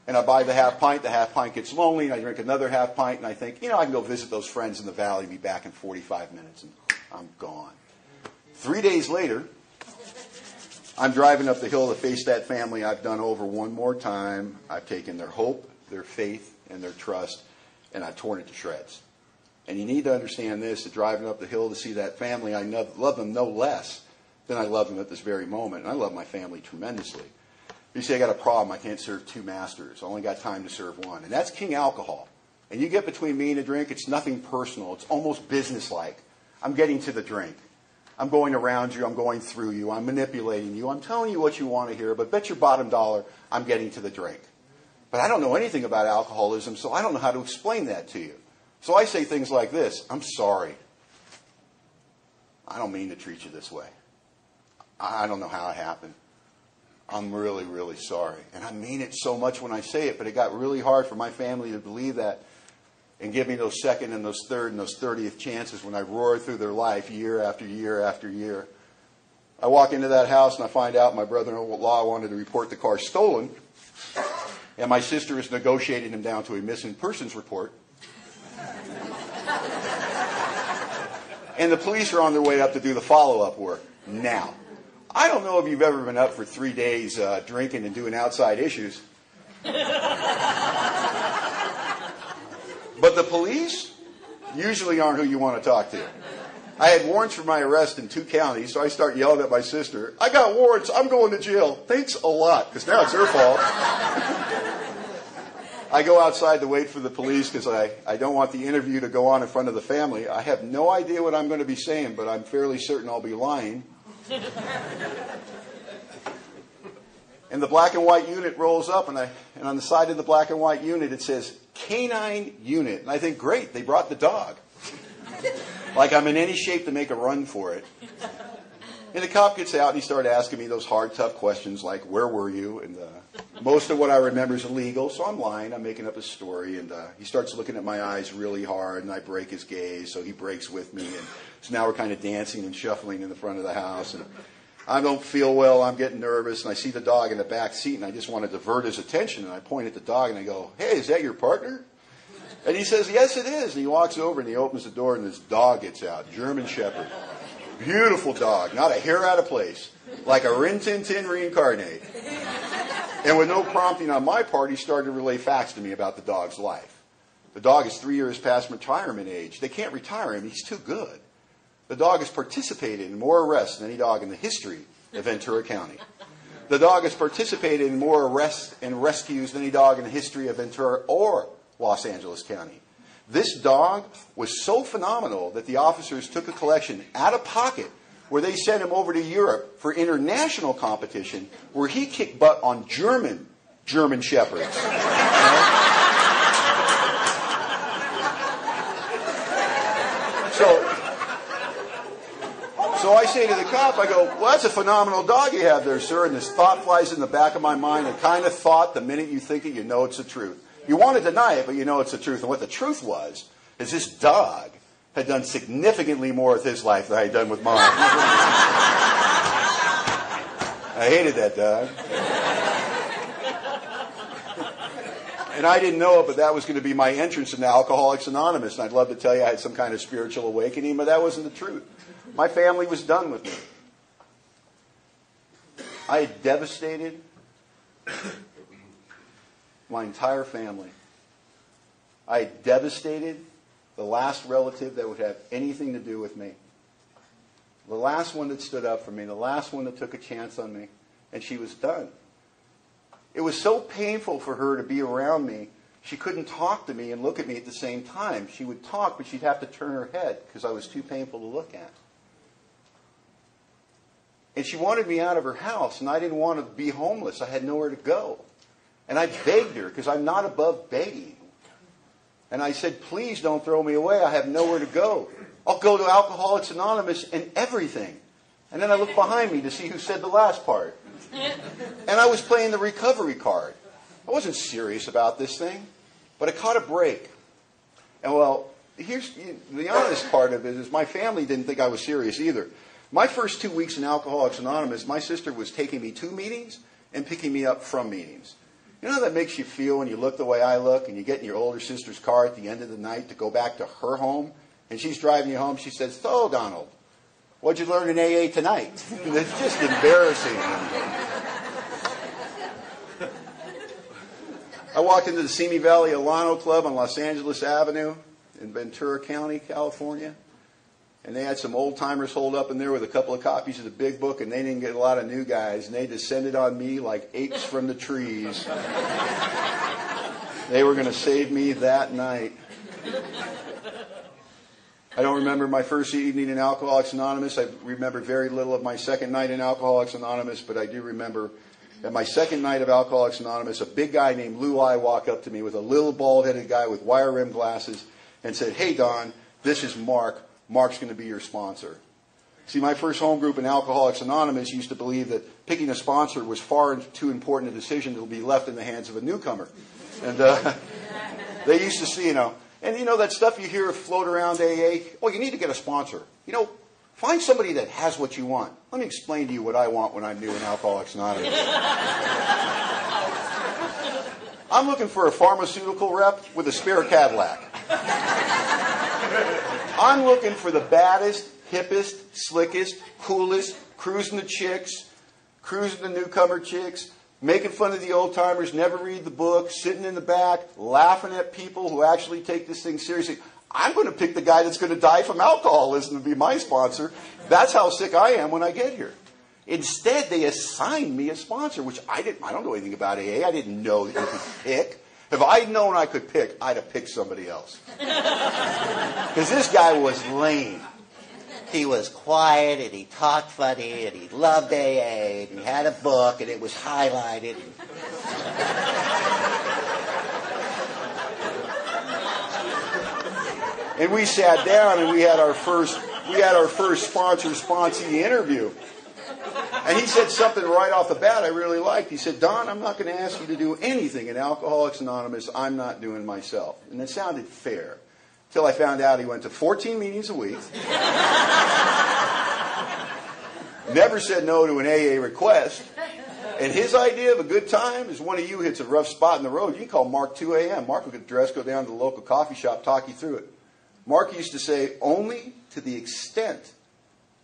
And I buy the half pint gets lonely, and I drink another half pint, and I think, I can go visit those friends in the valley, be back in 45 minutes, and I'm gone. 3 days later, I'm driving up the hill to face that family I've done over one more time. I've taken their hope, their faith, and their trust, and I've torn it to shreds. And you need to understand this, that driving up the hill to see that family, I love them no less than I love them at this very moment. And I love my family tremendously. You say, I got a problem. I can't serve two masters. I only got time to serve one. And that's king alcohol. And you get between me and a drink, it's nothing personal. It's almost businesslike. I'm getting to the drink. I'm going around you. I'm going through you. I'm manipulating you. I'm telling you what you want to hear. But bet your bottom dollar, I'm getting to the drink. But I don't know anything about alcoholism, so I don't know how to explain that to you. So I say things like this: I'm sorry. I don't mean to treat you this way. I don't know how it happened. I'm really, really sorry. And I mean it so much when I say it, but it got really hard for my family to believe that and give me those second and those third and those 30th chances when I roared through their life year after year after year. I walk into that house and I find out my brother-in-law wanted to report the car stolen, and my sister is negotiating him down to a missing persons report. And the police are on their way up to do the follow-up work now. I don't know if you've ever been up for 3 days drinking and doing outside issues. But the police usually aren't who you want to talk to. I had warrants for my arrest in 2 counties, so I start yelling at my sister, I got warrants, I'm going to jail. Thanks a lot, because now it's her fault. I go outside to wait for the police because I don't want the interview to go on in front of the family. I have no idea what I'm going to be saying, but I'm fairly certain I'll be lying. And the black and white unit rolls up, and on the side of the black and white unit it says, Canine Unit. And I think, great, they brought the dog. Like I'm in any shape to make a run for it. And the cop gets out and he started asking me those hard, tough questions like, where were you? And most of what I remember is illegal, so I'm lying. I'm making up a story. And he starts looking at my eyes really hard, and I break his gaze, so he breaks with me. And so now we're kind of dancing and shuffling in the front of the house. And I don't feel well. I'm getting nervous. And I see the dog in the back seat, and I just want to divert his attention. And I point at the dog, and I go, hey, is that your partner? And he says, yes, it is. And he walks over, and he opens the door, and this dog gets out, German Shepherd. Beautiful dog, not a hair out of place, like a Rin Tin Tin reincarnate. And with no prompting on my part, he started to relay facts to me about the dog's life. The dog is 3 years past retirement age. They can't retire him. He's too good. The dog has participated in more arrests than any dog in the history of Ventura County. The dog has participated in more arrests and rescues than any dog in the history of Ventura or Los Angeles County. This dog was so phenomenal that the officers took a collection out of pocket where they sent him over to Europe for international competition where he kicked butt on German Shepherds. So I say to the cop, I go, well, that's a phenomenal dog you have there, sir. And this thought flies in the back of my mind, the kind of thought, the minute you think it, you know it's the truth. You want to deny it, but you know it's the truth. And what the truth was, is this dog had done significantly more with his life than I had done with mine. I hated that dog. And I didn't know it, but that was going to be my entrance into Alcoholics Anonymous. And I'd love to tell you I had some kind of spiritual awakening, but that wasn't the truth. My family was done with me. I had devastated my entire family. I had devastated the last relative that would have anything to do with me. The last one that stood up for me. The last one that took a chance on me. And she was done. It was so painful for her to be around me. She couldn't talk to me and look at me at the same time. She would talk, but she'd have to turn her head because I was too painful to look at. And she wanted me out of her house, and I didn't want to be homeless. I had nowhere to go. And I begged her, because I'm not above begging. And I said, please don't throw me away. I have nowhere to go. I'll go to Alcoholics Anonymous and everything. And then I looked behind me to see who said the last part. And I was playing the recovery card. I wasn't serious about this thing, but I caught a break. And well, here's the honest part of it is my family didn't think I was serious either. My first 2 weeks in Alcoholics Anonymous, my sister was taking me to meetings and picking me up from meetings. You know how that makes you feel when you look the way I look and you get in your older sister's car at the end of the night to go back to her home and she's driving you home. She says, "So, Donald, what'd you learn in AA tonight?" It's just embarrassing. I walked into the Simi Valley Alano Club on Los Angeles Avenue in Ventura County, California. And they had some old-timers holed up in there with a couple of copies of the Big Book, and they didn't get a lot of new guys. And they descended on me like apes from the trees. They were going to save me that night. I don't remember my first evening in Alcoholics Anonymous. I remember very little of my second night in Alcoholics Anonymous, but I do remember at my second night of Alcoholics Anonymous, a big guy named Lou I walked up to me with a little bald-headed guy with wire-rimmed glasses and said, "Hey, Don, this is Mark. Mark's going to be your sponsor." See, my first home group in Alcoholics Anonymous used to believe that picking a sponsor was far too important a decision to be left in the hands of a newcomer. And they used to see, that stuff you hear float around AA, "Oh, you need to get a sponsor. Find somebody that has what you want." Let me explain to you what I want when I'm new in Alcoholics Anonymous. I'm looking for a pharmaceutical rep with a spare Cadillac. I'm looking for the baddest, hippest, slickest, coolest, cruising the chicks, cruising the newcomer chicks, making fun of the old-timers, never read the book, sitting in the back, laughing at people who actually take this thing seriously. I'm going to pick the guy that's going to die from alcoholism to be my sponsor. That's how sick I am when I get here. Instead, they assigned me a sponsor, which I don't know anything about AA. I didn't know that you could pick. If I'd known I could pick, I'd have picked somebody else. Because this guy was lame. He was quiet, and he talked funny, and he loved AA, and he had a book, and it was highlighted. And we sat down, and we had our first sponsor-sponsee interview. And he said something right off the bat I really liked. He said, "Don, I'm not going to ask you to do anything in Alcoholics Anonymous I'm not doing myself." And it sounded fair. Until I found out he went to 14 meetings a week. Never said no to an AA request. And his idea of a good time is one of you hits a rough spot in the road. You can call Mark 2 a.m. Mark will get dressed, go down to the local coffee shop, talk you through it. Mark used to say, "Only to the extent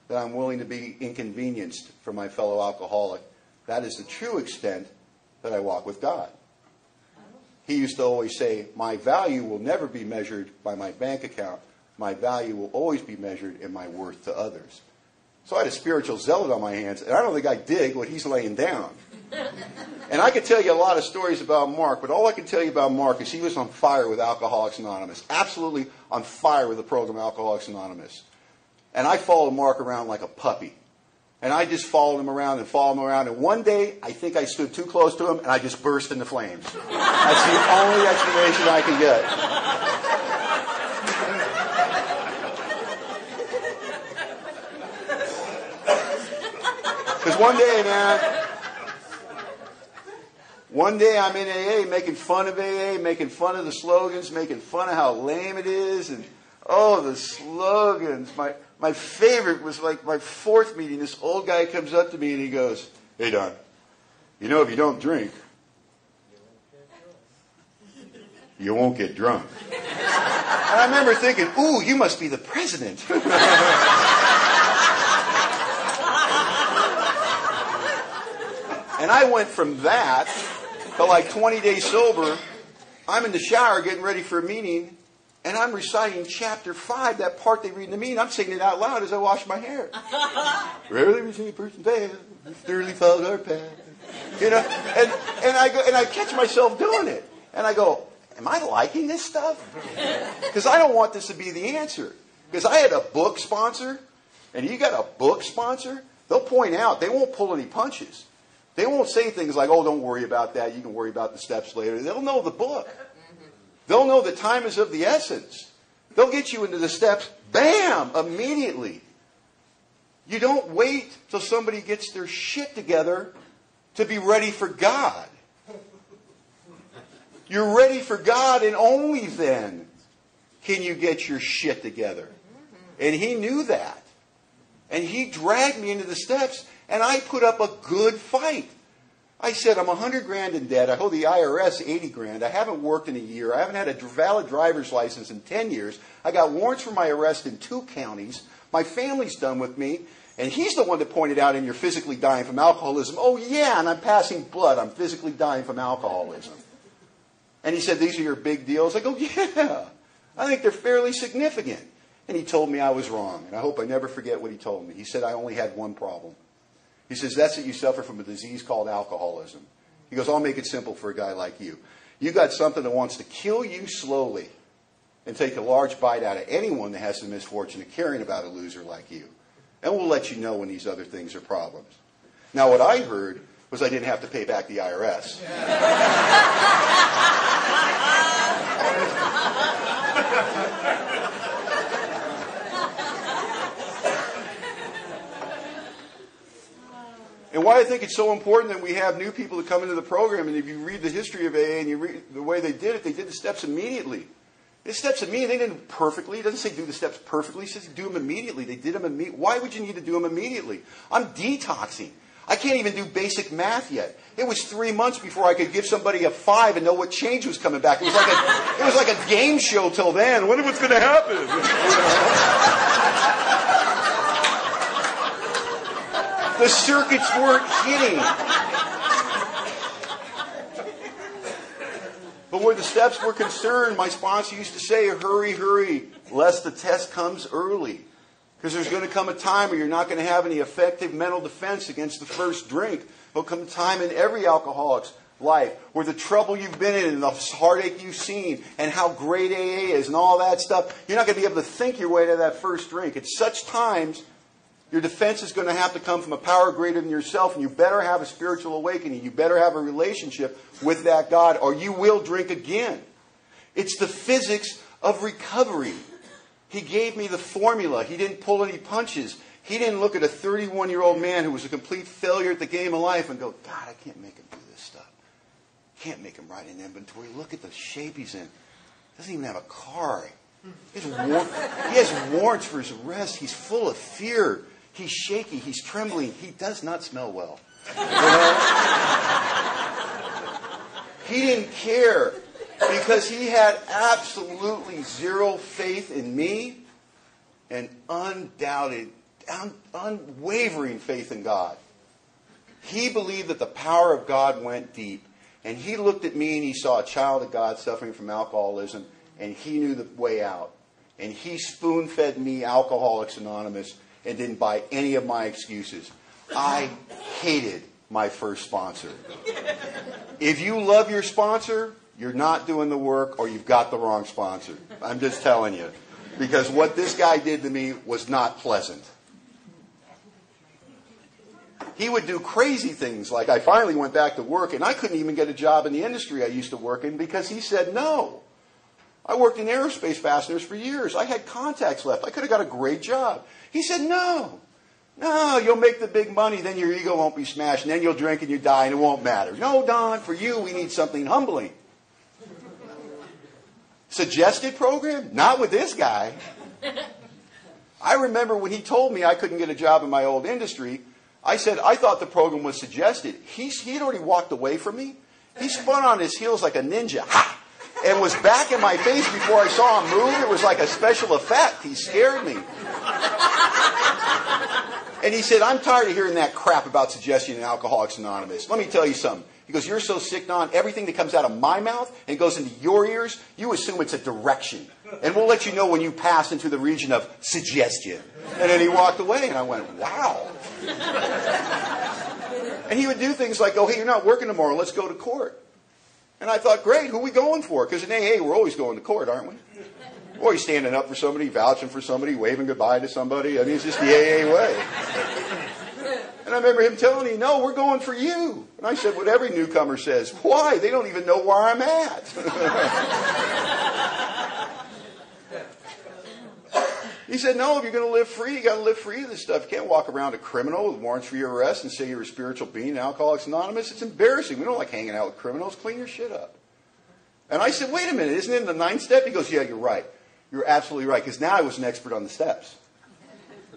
that I'm willing to be inconvenienced for my fellow alcoholic, that is the true extent that I walk with God." He used to always say, "My value will never be measured by my bank account. My value will always be measured in my worth to others." So I had a spiritual zealot on my hands, and I don't think I dig what he's laying down. And I could tell you a lot of stories about Mark, but all I can tell you about Mark is he was on fire with Alcoholics Anonymous. Absolutely on fire with the program Alcoholics Anonymous. And I followed Mark around like a puppy. And I just followed him around. And one day, I think I stood too close to him, and I just burst into flames. That's the only explanation I can get. Because one day I'm in AA making fun of AA, making fun of the slogans, making fun of how lame it is. And, the slogans. My favorite was like my fourth meeting. This old guy comes up to me and he goes, "Hey, Don, if you don't drink, you won't get drunk." And I remember thinking, "Ooh, you must be the president." And I went from that to like 20 days sober. I'm in the shower getting ready for a meeting. And I'm reciting chapter 5, that part they read in the meeting. I'm singing it out loud as I wash my hair. "Rarely we see a person fail, we thoroughly followed our path." And I catch myself doing it. And I go, "Am I liking this stuff?" Because I don't want this to be the answer. Because I had a book sponsor, and you got a book sponsor, they'll point out, they won't pull any punches. They won't say things like, "Oh, don't worry about that, you can worry about the steps later." They'll know the book. They'll know the time is of the essence. They'll get you into the steps, bam, immediately. You don't wait till somebody gets their shit together to be ready for God. You're ready for God and only then can you get your shit together? And he knew that. And he dragged me into the steps, and I put up a good fight. I said, I'm $100,000 in debt. I owe the IRS $80,000. I haven't worked in a year. I haven't had a valid driver's license in 10 years. I got warrants for my arrest in 2 counties. My family's done with me. And he's the one that pointed out, and you're physically dying from alcoholism. Oh, yeah, and I'm passing blood. I'm physically dying from alcoholism. And he said, these are your big deals? I go, yeah, I think they're fairly significant. And he told me I was wrong. And I hope I never forget what he told me. He said I only had one problem. He says, that's that you suffer from a disease called alcoholism. He goes, I'll make it simple for a guy like you. You got something that wants to kill you slowly and take a large bite out of anyone that has the misfortune of caring about a loser like you. And we'll let you know when these other things are problems. Now, what I heard was I didn't have to pay back the IRS. And why I think it's so important that we have new people that come into the program, and if you read the history of AA and you read the way they did the steps immediately. The steps immediately, they did them perfectly. It doesn't say do the steps perfectly. It says do them immediately. They did them immediately. Why would you need to do them immediately? I'm detoxing. I can't even do basic math yet. It was 3 months before I could give somebody a 5 and know what change was coming back. It was like a game show till then. I wonder what's going to happen. The circuits weren't hitting. But where the steps were concerned, my sponsor used to say, hurry, hurry, lest the test comes early. Because there's going to come a time where you're not going to have any effective mental defense against the first drink. There'll come a time in every alcoholic's life where the trouble you've been in and the heartache you've seen and how great AA is and all that stuff, you're not going to be able to think your way to that first drink. At such times, your defense is going to have to come from a power greater than yourself, and you better have a spiritual awakening. You better have a relationship with that God, or you will drink again. It's the physics of recovery. He gave me the formula. He didn't pull any punches. He didn't look at a 31-year-old man who was a complete failure at the game of life and go, God, I can't make him do this stuff. Can't make him write an inventory. Look at the shape he's in. Doesn't even have a car. He has warrants for his arrest. He's full of fear. He's shaky. He's trembling. He does not smell well. You know? He didn't care because he had absolutely zero faith in me and unwavering faith in God. He believed that the power of God went deep. And he looked at me and he saw a child of God suffering from alcoholism, and he knew the way out. And he spoon-fed me Alcoholics Anonymous and didn't buy any of my excuses. I hated my first sponsor. If you love your sponsor, you're not doing the work, or you've got the wrong sponsor. I'm just telling you. Because what this guy did to me was not pleasant. He would do crazy things, like I finally went back to work, and I couldn't even get a job in the industry I used to work in because he said no. I worked in aerospace fasteners for years. I had contacts left. I could have got a great job. He said, no, you'll make the big money, then your ego won't be smashed, and then you'll drink and you die, and it won't matter. No, Don, for you, we need something humbling. Suggested program? Not with this guy. I remember when he told me I couldn't get a job in my old industry, I said, I thought the program was suggested. He had already walked away from me. He spun on his heels like a ninja. Ha! And was back in my face before I saw him move. It was like a special effect. He scared me. And he said, I'm tired of hearing that crap about suggestion in Alcoholics Anonymous. Let me tell you something. He goes, you're so sick, Don, everything that comes out of my mouth and goes into your ears, you assume it's a direction. And we'll let you know when you pass into the region of suggestion. And then he walked away, and I went, wow. And he would do things like, oh, hey, you're not working tomorrow. Let's go to court. And I thought, great, who are we going for? Because in AA, we're always going to court, aren't we? We're always standing up for somebody, vouching for somebody, waving goodbye to somebody. I mean, it's just the AA way. And I remember him telling me, no, we're going for you. And I said what every newcomer says. Why? They don't even know where I'm at. He said, no, if you're going to live free, you got to live free of this stuff. You can't walk around a criminal with warrants for your arrest and say you're a spiritual being in Alcoholics Anonymous. It's embarrassing. We don't like hanging out with criminals. Clean your shit up. And I said, wait a minute, isn't it in the 9th step? He goes, yeah, you're right. You're absolutely right, because now I was an expert on the steps.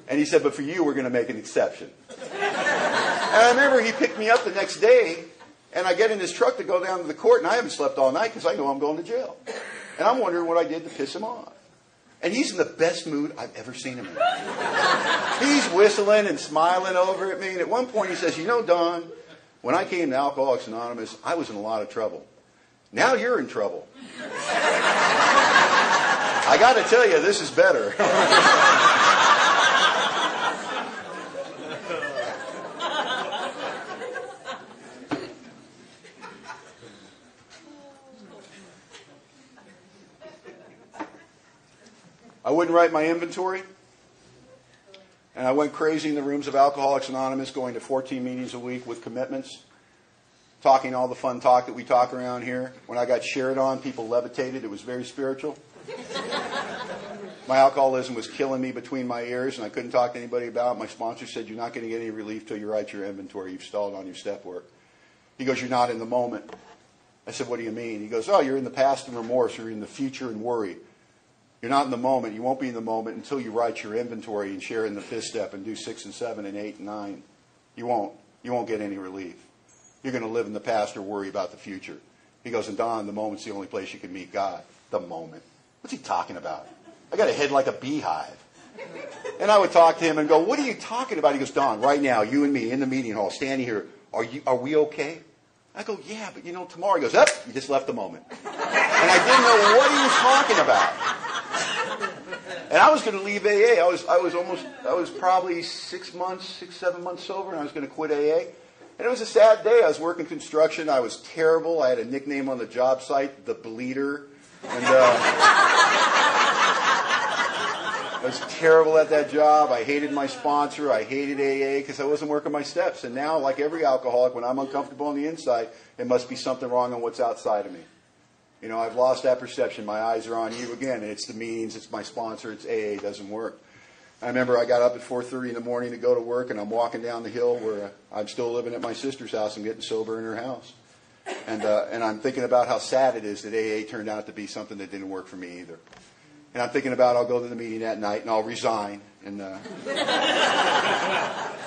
And he said, but for you, we're going to make an exception. And I remember he picked me up the next day, and I get in his truck to go down to the court, and I haven't slept all night because I know I'm going to jail. And I'm wondering what I did to piss him off. And he's in the best mood I've ever seen him in. He's whistling and smiling over at me. And at one point he says, you know, Don, when I came to Alcoholics Anonymous, I was in a lot of trouble. Now you're in trouble. I got to tell you, this is better. I wouldn't write my inventory. And I went crazy in the rooms of Alcoholics Anonymous, going to 14 meetings a week with commitments, talking all the fun talk that we talk around here. When I got shared on, people levitated. It was very spiritual. My alcoholism was killing me between my ears, and I couldn't talk to anybody about it. My sponsor said, you're not going to get any relief till you write your inventory. You've stalled on your step work. He goes, you're not in the moment. I said, what do you mean? He goes, oh, you're in the past and remorse. You're in the future and worry. You're not in the moment. You won't be in the moment until you write your inventory and share in the fifth step and do 6 and 7 and 8 and 9. You won't get any relief. You're going to live in the past or worry about the future. He goes, and Don, the moment's the only place you can meet God. The moment. What's he talking about? I got a head like a beehive. And I would talk to him and go, what are you talking about? He goes, Don, right now, you and me in the meeting hall, standing here, are we okay? I go, yeah, but tomorrow. He goes, up, you just left the moment. And I didn't know what he was talking about. And I was going to leave AA. I was probably 7 months sober, and I was going to quit AA. And it was a sad day. I was working construction. I was terrible. I had a nickname on the job site, the Bleeder. And I was terrible at that job. I hated my sponsor. I hated AA because I wasn't working my steps. And now, like every alcoholic, when I'm uncomfortable on the inside, it must be something wrong on what's outside of me. I've lost that perception. My eyes are on you again. And it's the means, it's my sponsor, it's AA. It doesn't work. I remember I got up at 4:30 in the morning to go to work, and I'm walking down the hill where I'm still living at my sister's house and getting sober in her house. And I'm thinking about how sad it is that AA turned out to be something that didn't work for me either. And I'm thinking about I'll go to the meeting that night and I'll resign. And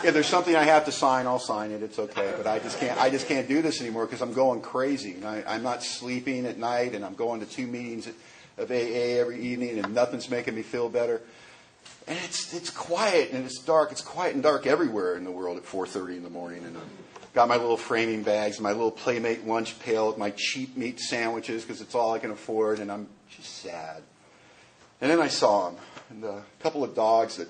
if there's something I have to sign, I'll sign it. It's okay. But I just can't do this anymore because I'm going crazy. And I'm not sleeping at night, and I'm going to 2 meetings of AA every evening, and nothing's making me feel better. And it's quiet and it's dark. It's quiet and dark everywhere in the world at 4:30 in the morning. And I've got my little framing bags, my little Playmate lunch pail with my cheap meat sandwiches because it's all I can afford. And I'm just sad. And then I saw him, and a couple of dogs that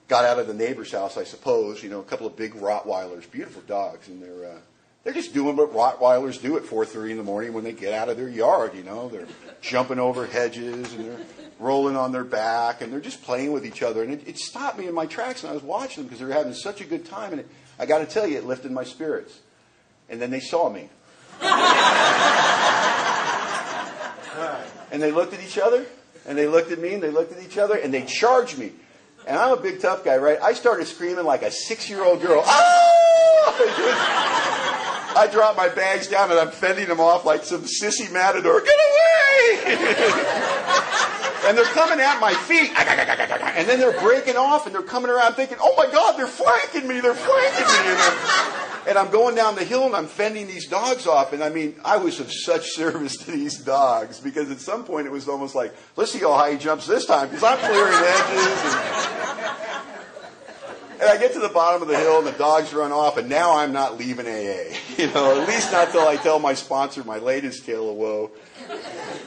got out of the neighbor's house, I suppose. A couple of big Rottweilers, beautiful dogs, and they're just doing what Rottweilers do at 4:30 in the morning when they get out of their yard. They're jumping over hedges and they're rolling on their back and they're just playing with each other. And it stopped me in my tracks, and I was watching them because they were having such a good time. And I got to tell you, it lifted my spirits. And then they saw me, and they looked at each other. And they looked at me, and they looked at each other, and they charged me. And I'm a big tough guy, right? I started screaming like a 6-year-old girl. Ah! I dropped my bags down, and I'm fending them off like some sissy matador. Get away! And they're coming at my feet. And then they're breaking off, and they're coming around thinking, oh, my God, they're flanking me. They're flanking me. And I'm going down the hill, and I'm fending these dogs off. And I was of such service to these dogs because at some point it was almost like, let's see how high he jumps this time because I'm clearing edges. And I get to the bottom of the hill, and the dogs run off, and now I'm not leaving AA. At least not till I tell my sponsor my latest tale of woe.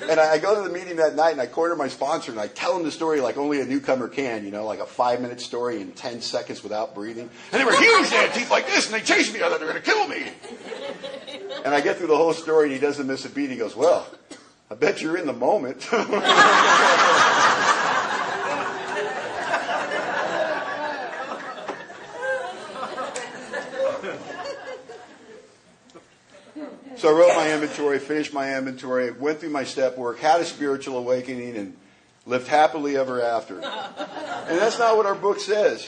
And I go to the meeting that night, and I corner my sponsor, and I tell him the story like only a newcomer can, like a 5-minute story in 10 seconds without breathing. And they were huge, they had teeth like this, and they chased me. I thought they were going to kill me. And I get through the whole story, and he doesn't miss a beat. He goes, well, I bet you're in the moment. So I wrote my inventory, finished my inventory, went through my step work, had a spiritual awakening, and lived happily ever after. And that's not what our book says.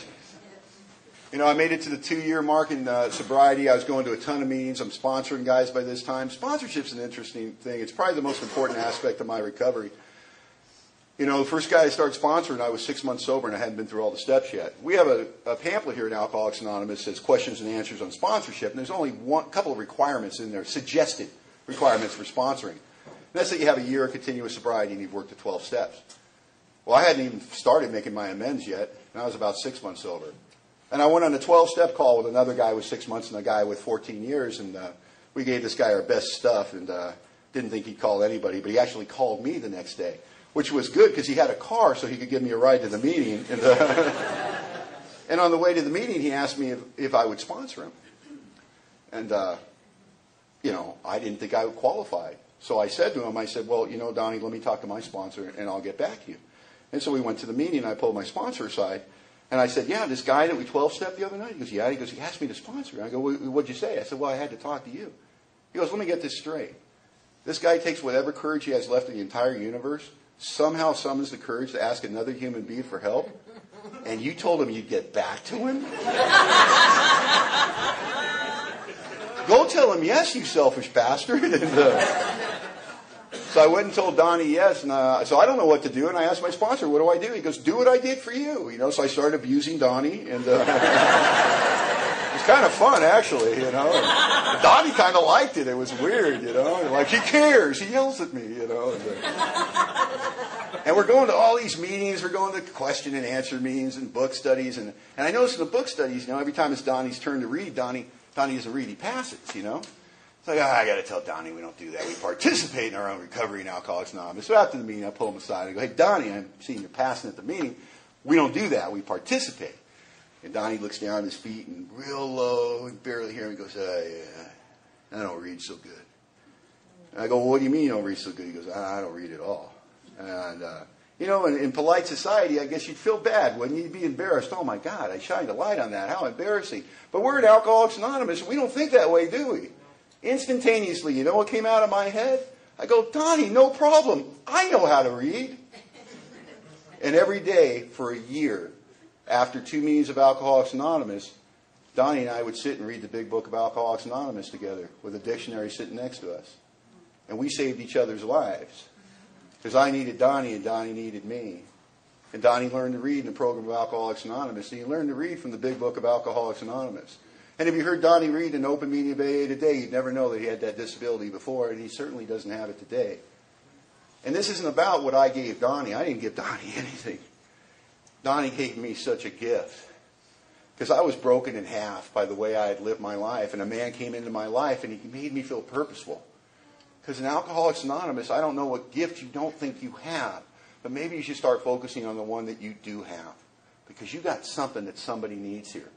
I made it to the 2-year mark in sobriety. I was going to a ton of meetings. I'm sponsoring guys by this time. Sponsorship's an interesting thing. It's probably the most important aspect of my recovery. You know, the first guy I started sponsoring, I was 6 months sober and I hadn't been through all the steps yet. We have a pamphlet here in Alcoholics Anonymous that says questions and answers on sponsorship, and there's only a couple of requirements in there, suggested requirements for sponsoring. And that's that you have a year of continuous sobriety and you've worked the 12 steps. Well, I hadn't even started making my amends yet, and I was about 6 months sober. And I went on a 12-step call with another guy with 6 months and a guy with 14 years, and we gave this guy our best stuff, and didn't think he'd call anybody, but he actually called me the next day, which was good because he had a car so he could give me a ride to the meeting. And, and on the way to the meeting, he asked me if I would sponsor him. And, you know, I didn't think I would qualify. So I said to him, I said, well, you know, Donnie, let me talk to my sponsor and I'll get back to you. And so we went to the meeting and I pulled my sponsor aside. And I said, yeah, this guy that we 12-stepped the other night. He goes, yeah. He goes, he asked me to sponsor him. I go, what'd you say? I said, well, I had to talk to you. He goes, let me get this straight. This guy takes whatever courage he has left in the entire universe, somehow summons the courage to ask another human being for help, and you told him you'd get back to him? Go tell him yes, you selfish bastard. And, so I went and told Donnie yes, and so I don't know what to do, and I asked my sponsor, what do I do? He goes, do what I did for you. You know, so I started abusing Donnie, and it was kind of fun, actually, you know. And Donnie kind of liked it. It was weird, you know. Like, he cares. He yells at me, you know. And we're going to all these meetings. We're going to question and answer meetings and book studies. And I noticed in the book studies, you know, every time it's Donnie's turn to read, Donnie doesn't read, he passes, you know. It's like, I got to tell Donnie we don't do that. We participate in our own recovery in Alcoholics Anonymous. So after the meeting, I pull him aside and I go, hey, Donnie, I'm seeing you're passing at the meeting. We don't do that. We participate. And Donnie looks down at his feet and real low and barely hear him. He goes, yeah, I don't read so good. And I go, well, what do you mean you don't read so good? He goes, I don't read at all. And, you know, in polite society, I guess you'd feel bad, wouldn't you? You'd be embarrassed. Oh, my God, I shined a light on that. How embarrassing. But we're at Alcoholics Anonymous, and we don't think that way, do we? Instantaneously, you know what came out of my head? I go, Donnie, no problem. I know how to read. And every day for a year, after 2 meetings of Alcoholics Anonymous, Donnie and I would sit and read the big book of Alcoholics Anonymous together with a dictionary sitting next to us. And we saved each other's lives. Because I needed Donnie and Donnie needed me. And Donnie learned to read in the program of Alcoholics Anonymous. And he learned to read from the big book of Alcoholics Anonymous. And if you heard Donnie read an open meeting of AA today, you'd never know that he had that disability before, and he certainly doesn't have it today. And this isn't about what I gave Donnie. I didn't give Donnie anything. Donnie gave me such a gift. Because I was broken in half by the way I had lived my life, and a man came into my life, and he made me feel purposeful. Because in Alcoholics Anonymous, I don't know what gift you don't think you have, but maybe you should start focusing on the one that you do have. Because you got something that somebody needs here.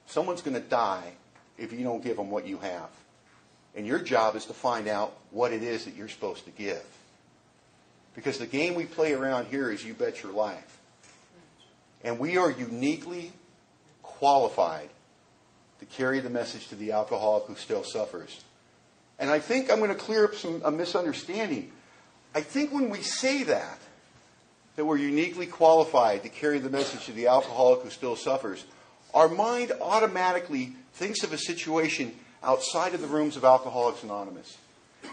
Someone's going to die if you don't give them what you have. And your job is to find out what it is that you're supposed to give. Because the game we play around here is you bet your life. And we are uniquely qualified to carry the message to the alcoholic who still suffers. And I think I'm going to clear up a misunderstanding. I think when we say that we're uniquely qualified to carry the message to the alcoholic who still suffers, our mind automatically thinks of a situation outside of the rooms of Alcoholics Anonymous.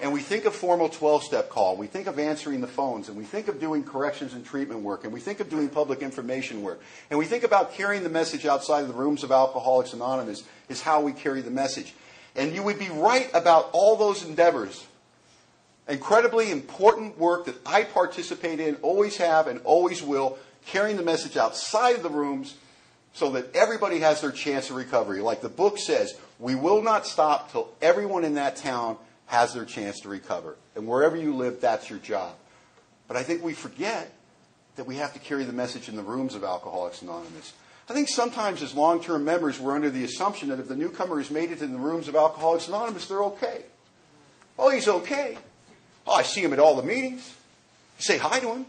And we think of formal 12-step call. We think of answering the phones. And we think of doing corrections and treatment work. And we think of doing public information work. And we think about carrying the message outside of the rooms of Alcoholics Anonymous is how we carry the message. And you would be right about all those endeavors. Incredibly important work that I participate in, always have and always will, carrying the message outside of the rooms so that everybody has their chance of recovery. Like the book says, we will not stop till everyone in that town has their chance to recover. And wherever you live, that's your job. But I think we forget that we have to carry the message in the rooms of Alcoholics Anonymous. I think sometimes as long-term members, we're under the assumption that if the newcomer has made it in the rooms of Alcoholics Anonymous, they're okay. Oh, he's okay. Oh, I see him at all the meetings. You say hi to him.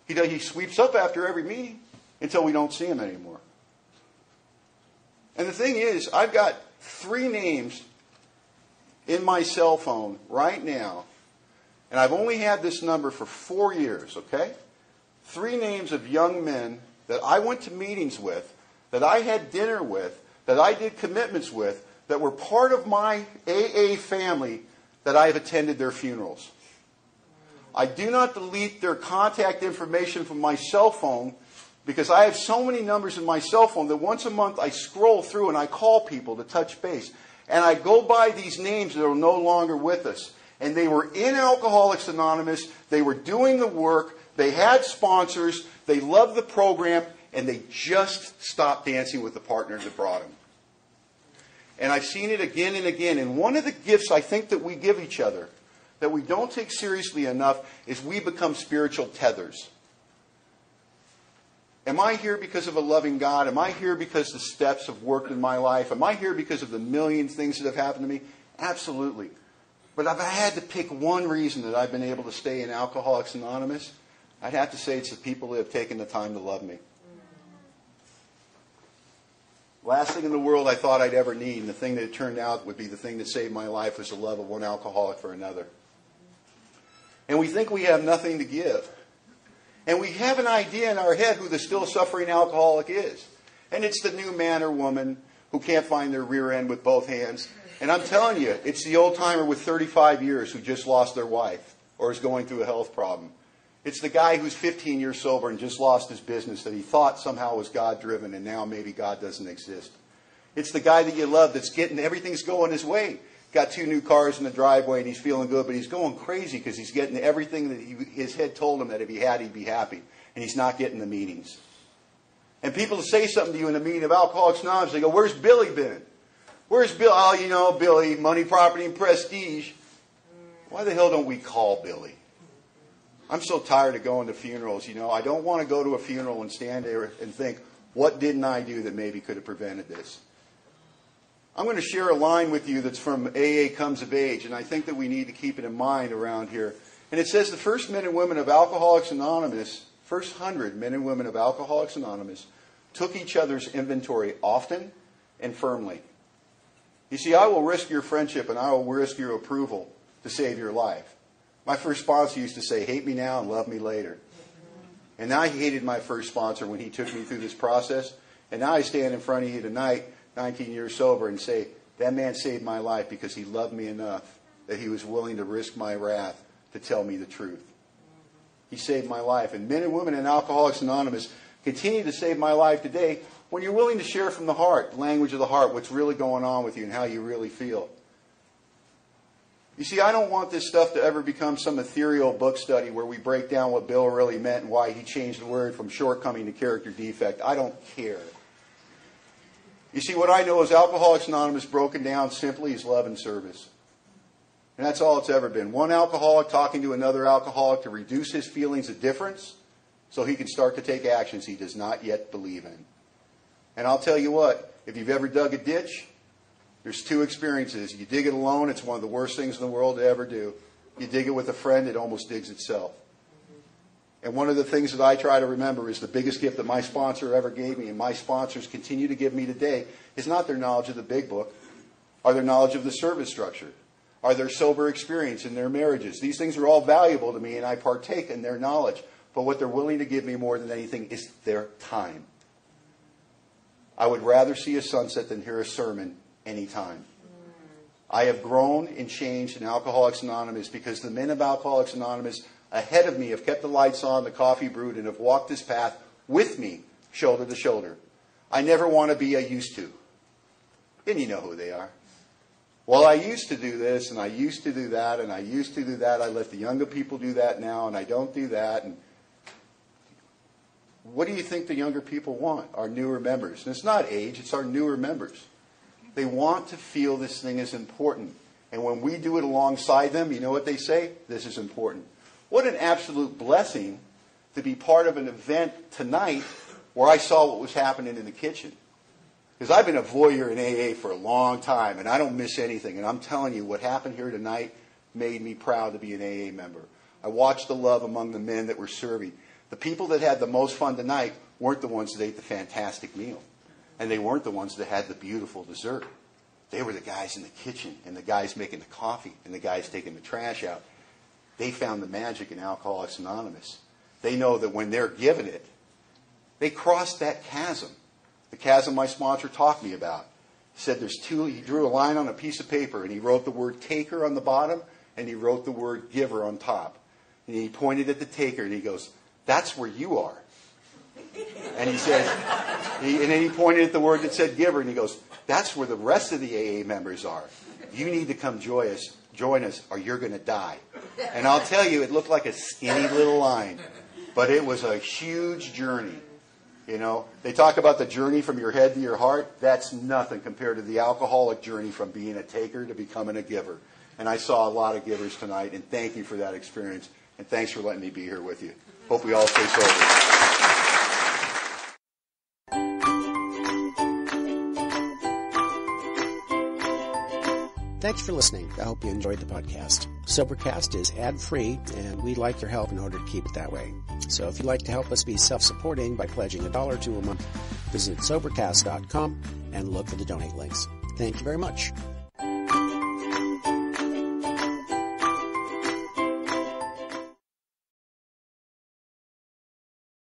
He sweeps up after every meeting until we don't see him anymore. And the thing is, I've got 3 names in my cell phone right now, and I've only had this number for 4 years, okay? 3 names of young men that I went to meetings with, that I had dinner with, that I did commitments with, that were part of my AA family, that I have attended their funerals. I do not delete their contact information from my cell phone because I have so many numbers in my cell phone that once a month I scroll through and I call people to touch base. And I go by these names that are no longer with us. And they were in Alcoholics Anonymous. They were doing the work. They had sponsors. They loved the program. And they just stopped dancing with the partner that brought them. And I've seen it again and again. And one of the gifts I think that we give each other that we don't take seriously enough is we become spiritual tethers. Am I here because of a loving God? Am I here because the steps have worked in my life? Am I here because of the million things that have happened to me? Absolutely. But if I had to pick one reason that I've been able to stay in Alcoholics Anonymous, I'd have to say it's the people that have taken the time to love me. Last thing in the world I thought I'd ever need, and the thing that it turned out would be the thing that saved my life, was the love of one alcoholic for another. And we think we have nothing to give. And we have an idea in our head who the still suffering alcoholic is. And it's the new man or woman who can't find their rear end with both hands. And I'm telling you, it's the old timer with 35 years who just lost their wife or is going through a health problem. It's the guy who's 15 years sober and just lost his business that he thought somehow was God-driven and now maybe God doesn't exist. It's the guy that you love that's getting, everything's going his way. Got 2 new cars in the driveway and he's feeling good, but he's going crazy because he's getting everything that his head told him that if he had, he'd be happy. And he's not getting the meetings. And people say something to you in a meeting of Alcoholics Anonymous, they go, "Where's Billy been? Where's Bill?" "Oh, you know, Billy, money, property, and prestige." Why the hell don't we call Billy? I'm so tired of going to funerals, you know. I don't want to go to a funeral and stand there and think, what didn't I do that maybe could have prevented this? I'm going to share a line with you that's from AA Comes of Age, and I think that we need to keep it in mind around here. And it says the first men and women of Alcoholics Anonymous, first 100 men and women of Alcoholics Anonymous, took each other's inventory often and firmly. You see, I will risk your friendship and I will risk your approval to save your life. My first sponsor used to say, "Hate me now and love me later." And I hated my first sponsor when he took me through this process. And now I stand in front of you tonight, 19 years sober, and say, that man saved my life because he loved me enough that he was willing to risk my wrath to tell me the truth. He saved my life. And men and women in Alcoholics Anonymous continue to save my life today when you're willing to share from the heart, the language of the heart, what's really going on with you and how you really feel. You see, I don't want this stuff to ever become some ethereal book study where we break down what Bill really meant and why he changed the word from shortcoming to character defect. I don't care. You see, what I know is Alcoholics Anonymous broken down simply is love and service. And that's all it's ever been. One alcoholic talking to another alcoholic to reduce his feelings of difference so he can start to take actions he does not yet believe in. And I'll tell you what, if you've ever dug a ditch, there's 2 experiences. You dig it alone, it's one of the worst things in the world to ever do. You dig it with a friend, it almost digs itself. And one of the things that I try to remember is the biggest gift that my sponsor ever gave me, and my sponsors continue to give me today, is not their knowledge of the big book, or their knowledge of the service structure, or their sober experience in their marriages. These things are all valuable to me, and I partake in their knowledge. But what they're willing to give me more than anything is their time. I would rather see a sunset than hear a sermon anytime. I have grown and changed in Alcoholics Anonymous because the men of Alcoholics Anonymous ahead of me have kept the lights on, the coffee brewed, and have walked this path with me, shoulder to shoulder. I never want to be a used to. And you know who they are. Well, I used to do this, and I used to do that, and I used to do that. I let the younger people do that now, and I don't do that. And what do you think the younger people want? Our newer members. And it's not age, it's our newer members. They want to feel this thing is important. And when we do it alongside them, you know what they say? This is important. What an absolute blessing to be part of an event tonight where I saw what was happening in the kitchen. Because I've been a voyeur in AA for a long time, and I don't miss anything. And I'm telling you, what happened here tonight made me proud to be an AA member. I watched the love among the men that were serving. The people that had the most fun tonight weren't the ones that ate the fantastic meal. And they weren't the ones that had the beautiful dessert. They were the guys in the kitchen, and the guys making the coffee, and the guys taking the trash out. They found the magic in Alcoholics Anonymous. They know that when they're given it, they crossed that chasm. The chasm my sponsor talked me about. He said there's 2, he drew a line on a piece of paper, and he wrote the word taker on the bottom, and he wrote the word giver on top. And he pointed at the taker and he goes, "That's where you are." And he said, and then he pointed at the word that said giver, and he goes, "That's where the rest of the AA members are. You need to come join us, or you're going to die." And I'll tell you, it looked like a skinny little line, but it was a huge journey. You know, they talk about the journey from your head to your heart. That's nothing compared to the alcoholic journey from being a taker to becoming a giver. And I saw a lot of givers tonight, and thank you for that experience. And thanks for letting me be here with you. Hope we all stay sober. Thanks for listening. I hope you enjoyed the podcast. Sobercast is ad-free, and we'd like your help in order to keep it that way. So if you'd like to help us be self-supporting by pledging $1 or $2 a month, visit Sobercast.com and look for the donate links. Thank you very much.